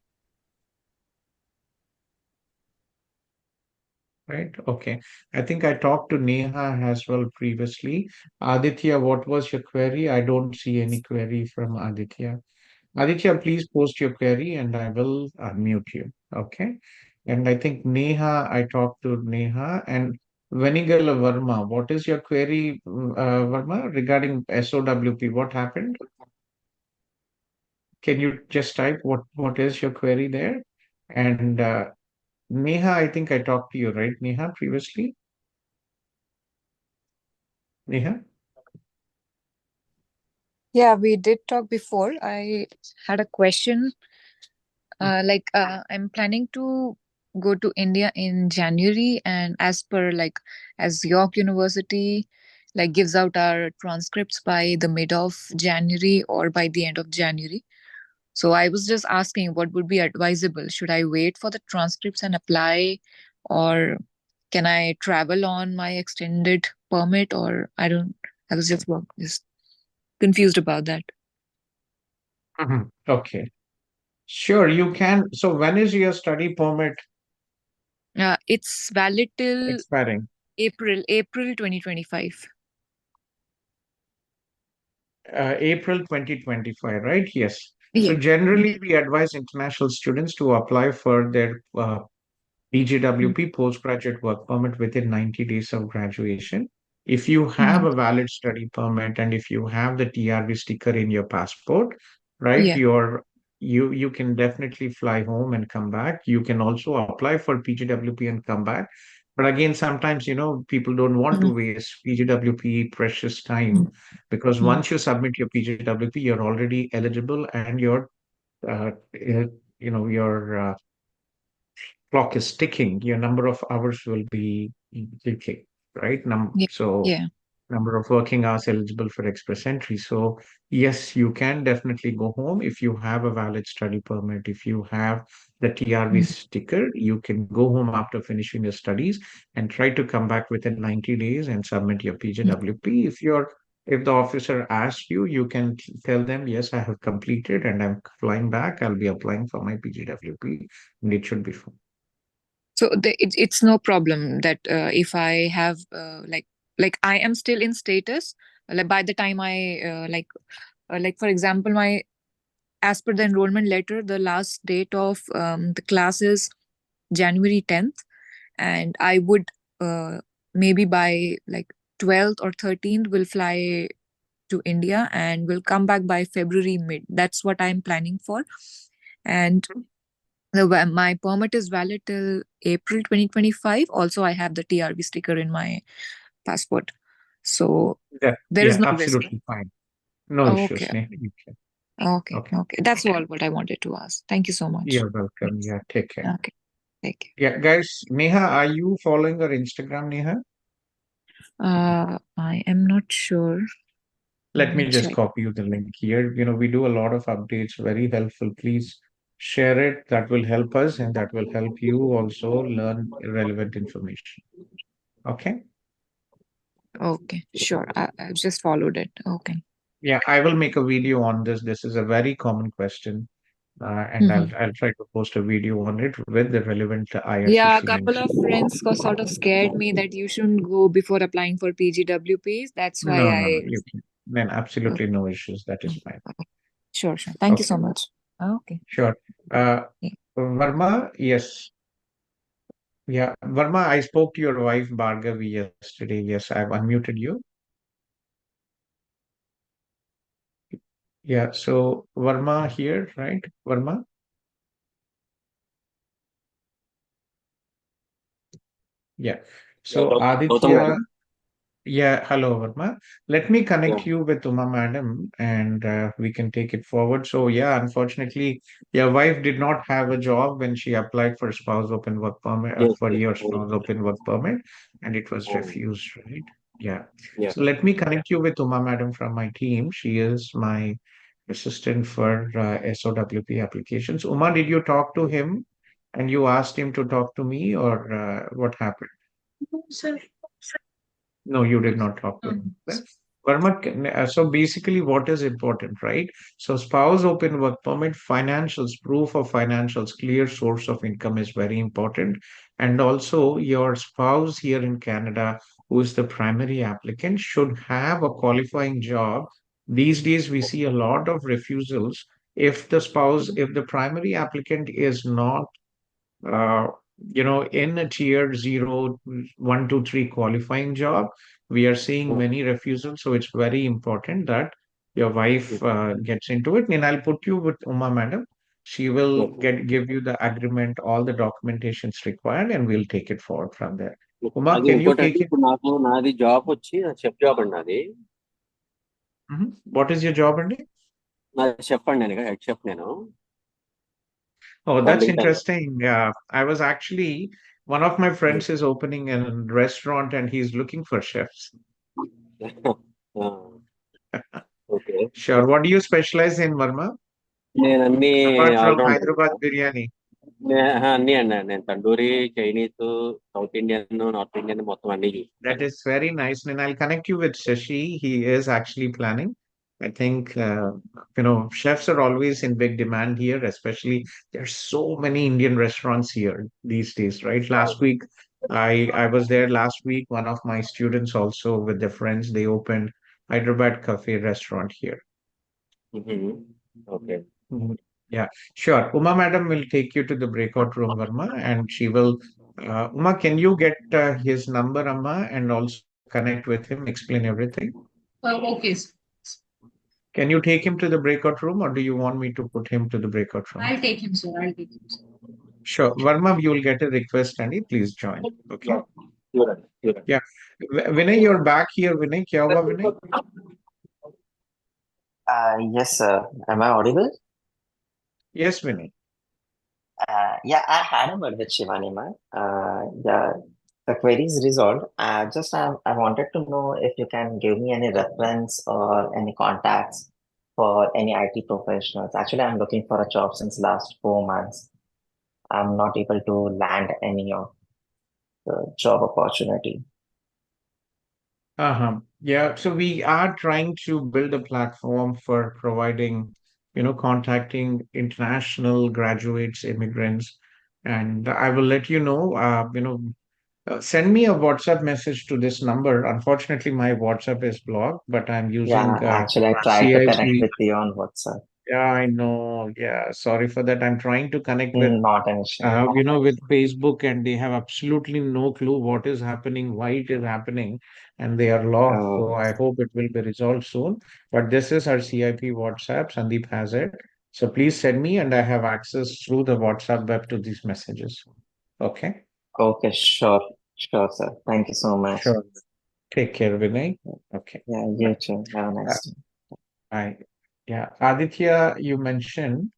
Right. Okay. I think I talked to Neha as well previously. Aditya, what was your query? I don't see any query from Aditya. Aditya, please post your query and I will unmute you. Okay. And I think Neha, I talked to Neha and Venigala Verma. What is your query, Verma, regarding SOWP? What happened? Can you just type what is your query there? And Neha, I think I talked to you, right, Neha, previously? Neha? Yeah, we did talk before. I had a question. I'm planning to go to India in January, and as York University gives out our transcripts by the mid of January or by the end of January. So I was just asking what would be advisable. Should I wait for the transcripts and apply, or can I travel on my extended permit? Or I was just confused about that. Okay. Sure, you can. So when is your study permit It's valid till expiring? April 2025. April 2025, right? Yes. So Yeah. generally, we advise international students to apply for their PGWP, postgraduate work permit, within 90 days of graduation. If you have a valid study permit and if you have the TRV sticker in your passport, right, Yeah. you can definitely fly home and come back. You can also apply for PGWP and come back. But again, sometimes, people don't want to waste PGWP precious time, because once you submit your PGWP, you're already eligible and your clock is ticking, your number of hours will be ticking, right? Yeah. So Yeah. number of working hours eligible for express entry. So yes, you can definitely go home if you have a valid study permit. If you have the TRV sticker, you can go home after finishing your studies and try to come back within 90 days and submit your PGWP. If the officer asks you, you can tell them, yes, I have completed and I'm flying back. I'll be applying for my PGWP and it should be fine. So it's no problem that if I have I am still in status by the time I for example, my as per the enrollment letter, the last date of the class is January 10th, and I would maybe by 12th or 13th will fly to India and will come back by February mid. That's what I'm planning for. And my permit is valid till April 2025. Also, I have the TRV sticker in my passport. So there is Yeah, no risk. absolutely fine. No issues, Okay. Neha. Okay. That's all what I wanted to ask. Thank you so much. You're welcome. Yeah, take care. Okay. Take care. Yeah, guys, Neha, are you following our Instagram, Neha? I am not sure. Let me just check. copy you the link here. We do a lot of updates, very helpful. Please share it. That will help us and that will help you also learn relevant information. Okay? Okay, sure. I've just followed it. Okay. Yeah, I will make a video on this. This is a very common question. And I'll try to post a video on it with the relevant Yeah, a IRCC couple links. of friends sort of scared me that you shouldn't go before applying for PGWPs. That's why No, I. you can. Then absolutely no issues. That is fine. Sure. Thank you so Okay. much. Okay. Sure. Varma, yes. Yeah, Varma, I spoke to your wife Bhargavi yesterday. Yes, I've unmuted you. Yeah, so Varma here, right? Varma? Yeah. So Gautam, Aditya, Yeah, hello, Varma. Let me Yeah. connect you with Uma Madam and we can take it forward. So, yeah, unfortunately, your wife did not have a job when she applied for spouse open work permit, Yes, for yes. your spouse open work permit, and it was Mm. refused, right? Yeah. Yeah. So, let me connect you with Uma Madam from my team. She is my assistant for SOWP applications. Uma, did you talk to him and you asked him to talk to me, or what happened? Sir. No, you did not talk to him. Verma, so basically, what is important, right? So, spouse open work permit, financials, proof of financials, clear source of income is very important. And also, your spouse here in Canada, who is the primary applicant, should have a qualifying job. These days, we see a lot of refusals. If the primary applicant is not uh, in a tier 0, 1, 2, 3 qualifying job, we are seeing many refusals. So it's very important that your wife gets into it. And I'll put you with Uma Madam. She will give you the agreement, all the documentations required, and we'll take it forward from there. Uma, అది can you ఇంకోటి take it? ఇప్పుడు నాకు నాది job వచ్చి chef job అండి నాది. What is your job, Andy? నాది chef అండి, నేను హెడ్ షెఫ్ నేను Oh, that's బండింగ్టన్. interesting. Yeah, I was actually, one of my friends is opening a restaurant and he's looking for chefs. Okay. Sure. What do you specialize in, Varma? నేను అన్ని Apart from allrounder. Hyderabad biryani. అన్ని అండి, నేను tandoori, Chinese, south Indian, north Indian మొత్తం అన్ని చూస్తాను. That is very nice. And I'll connect you with Shashi. He is actually planning. I think, chefs are always in big demand here, especially there's so many Indian restaurants here these days, right? Last week, I was there last week. One of my students also with their friends, they opened Hyderabad Cafe restaurant here. Okay. Yeah, sure. Uma Madam will take you to the breakout room, Varma, and she will. Uma, can you get his number, Amma, and also connect with him, explain everything? Okay, sir. Can you take him to the breakout room, or do you want me to put him to the breakout room? I'll take him, sir. I'll take him, sir. Sure. Varma, you will get a request, Andy. Please join. Okay. Yeah. Vinay, you're back here. Vinay, kya hua, Vinay? Yes, sir. Am I audible? Yes, Vinay. Yeah, I had a word with Shivani, ma'am. Yeah, the query is resolved. I wanted to know if you can give me any reference or any contacts for any IT professionals. Actually, I'm looking for a job since last 4 months. I'm not able to land any of the job opportunity. Yeah, so we are trying to build a platform for providing, contacting international graduates, immigrants, and I will let you know, send me a WhatsApp message to this number. Unfortunately, my WhatsApp is blocked, but I'm using Yeah, actually, I tried to connect with you on WhatsApp. Yeah, I know. Yeah, sorry for that. I'm trying to connect with, Not an issue. with Facebook, and they have absolutely no clue what is happening, why it is happening, and they are lost. So I hope it will be resolved soon. But this is our CIP WhatsApp. Sandeep has it. So please send me, and I have access through the WhatsApp web to these messages. Okay. Okay, sure, sir. Thank you so much. Sure. Take care, Vinay. Okay. Yeah, you too. Have a nice day. Bye. Yeah, Aditya, you mentioned.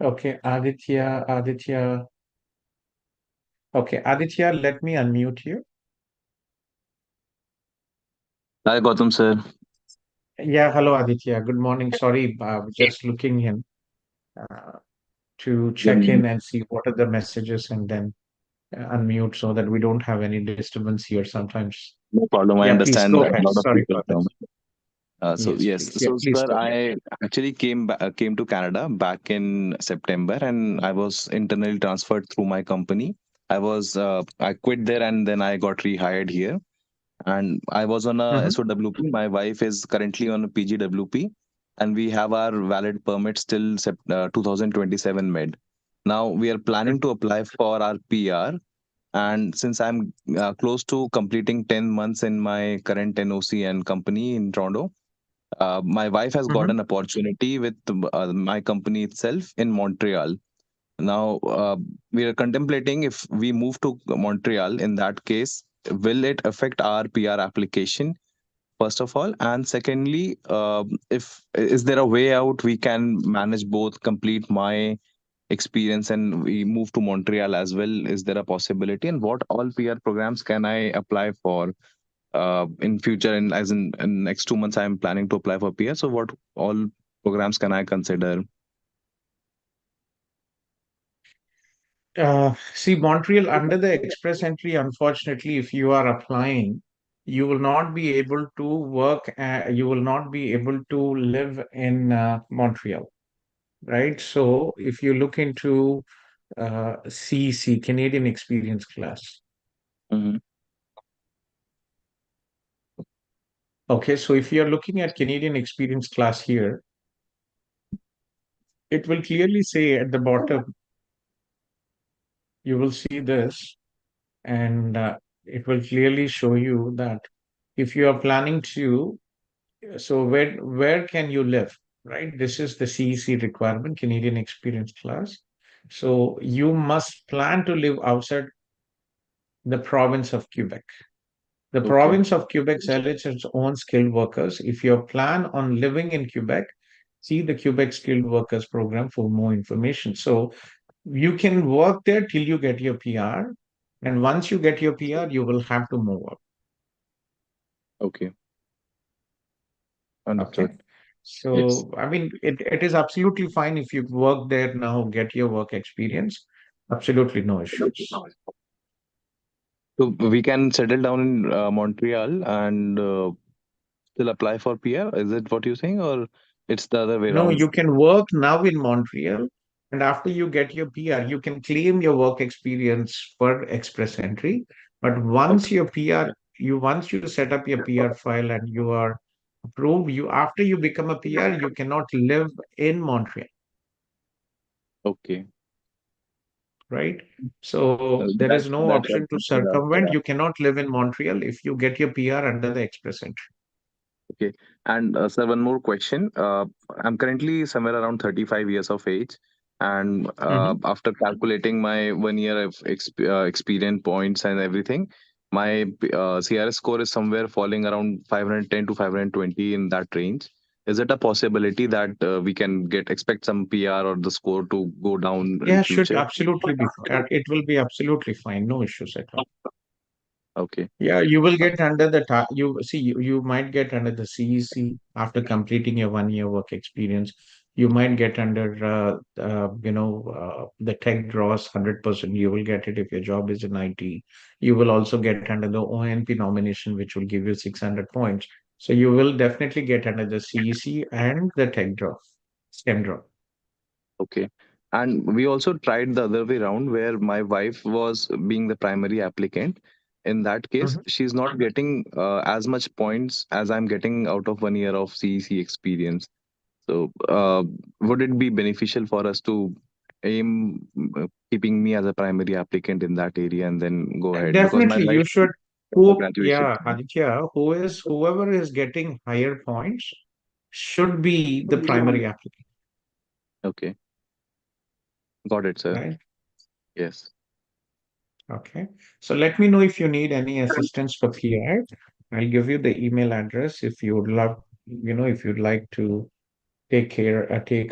Okay, Aditya. Okay, Aditya, let me unmute you. Hi, Gautam sir. Yeah, hello, Aditya. Good morning. Sorry, just looking in to check in and see what are the messages and then unmute so that we don't have any disturbance here sometimes. No problem. I Yeah, please understand go that a ahead. lot of Sorry people for come. this. Yes, Yes. please. Yeah, So, please sir, go ahead. I actually came to Canada back in September, and I was internally transferred through my company. I quit there, and then I got rehired here. And I was on a SOWP. My wife is currently on a PGWP, and we have our valid permits till 2027 mid. Now we are planning to apply for our PR. And since I'm close to completing 10 months in my current NOC and company in Toronto, my wife has got an opportunity with my company itself in Montreal. Now, we are contemplating if we move to Montreal, in that case, will it affect our PR application, first of all? And secondly, if is there a way out we can manage both, complete my experience and we move to Montreal as well? Is there a possibility? And what all PR programs can I apply for in future? And as in next 2 months, I'm planning to apply for PR. So what all programs can I consider? See, Montreal under the express entry, unfortunately, if you are applying, you will not be able to work, you will not be able to live in Montreal, right? So if you look into CEC, Canadian Experience Class, Mm-hmm. okay, so if you're looking at Canadian Experience Class here, it will clearly say at the bottom, you will see this, and it will clearly show you that if you are planning to, so where can you live, right? This is the CEC requirement, Canadian Experience Class. So you must plan to live outside the province of Quebec. The Okay. province of Quebec selects its own skilled workers. If you plan on living in Quebec, see the Quebec Skilled Workers Program for more information. So you can work there till you get your PR. And once you get your PR, you will have to move up. Okay. Okay. Understood. Yes. So, I mean, it is absolutely fine if you work there now, get your work experience. Absolutely no issues. So we can settle down in Montreal and still apply for PR. Is it what you're saying, or it's the other way No, around? you can work now in Montreal, and after you get your PR, you can claim your work experience for express entry. But once your PR, once you set up your PR file and you are approved, after you become a PR, you cannot live in Montreal, Okay. right? So there That is no that option helps to me with that. circumvent. You cannot live in Montreal if you get your PR under the express entry. Okay. And sir, one more question. I'm currently somewhere around 35 years of age, and after calculating my 1 year of experience points and everything, my CRS score is somewhere falling around 510 to 520, in that range. Is it a possibility that we can expect some PR or the score to go down in Yeah, should future? absolutely be. It will be absolutely fine. No issues at all. Okay. Yeah, you will get under the you see you might get under the CEC after completing your 1 year work experience. You might get under the tech draws 100%. You will get it if your job is in IT. You will also get under the ONP nomination, which will give you 600 points. So you will definitely get under the CEC and the tech draw, STEM draw. Okay. And we also tried the other way around, where my wife was being the primary applicant. In that case, she's not getting as much points as I'm getting out of 1 year of CEC experience. So, would it be beneficial for us to aim keeping me as a primary applicant in that area and then go ahead? Because my Definitely, wife you should. for graduation. Aditya, whoever is getting higher points should be the primary applicant, Okay. Got it, sir. right? Yes. Okay. So let me know if you need any assistance for PR. I'll give you the email address if you would love, if you'd like to take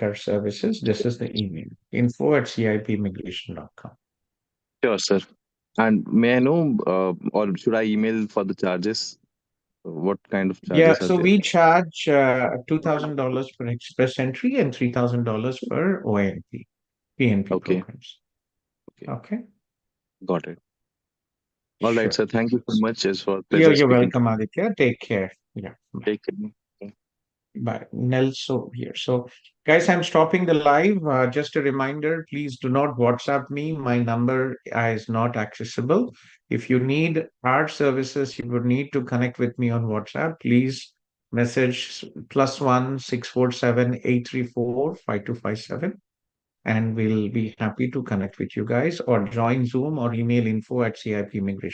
our services. This is the email, info@cipimmigration.com. Sure, sir. And may I know, or should I email for the charges? What kind of Yeah, charges are so there? we charge $2,000 for express entry and $3,000 for ONP, PNP Okay. programs. Okay. Okay. Got it. All right, Sure. sir. Thank you so much. It's for pleasure You're speaking. welcome, Aditya. Take care. Yeah. Bye. Take care. Bye. Nelson here. So, guys, I'm stopping the live. Just a reminder, please do not WhatsApp me. My number is not accessible. If you need our services, you would need to connect with me on WhatsApp. Please message +1 647 834 5257, and we'll be happy to connect with you guys, or join Zoom or email info@cipimmigration.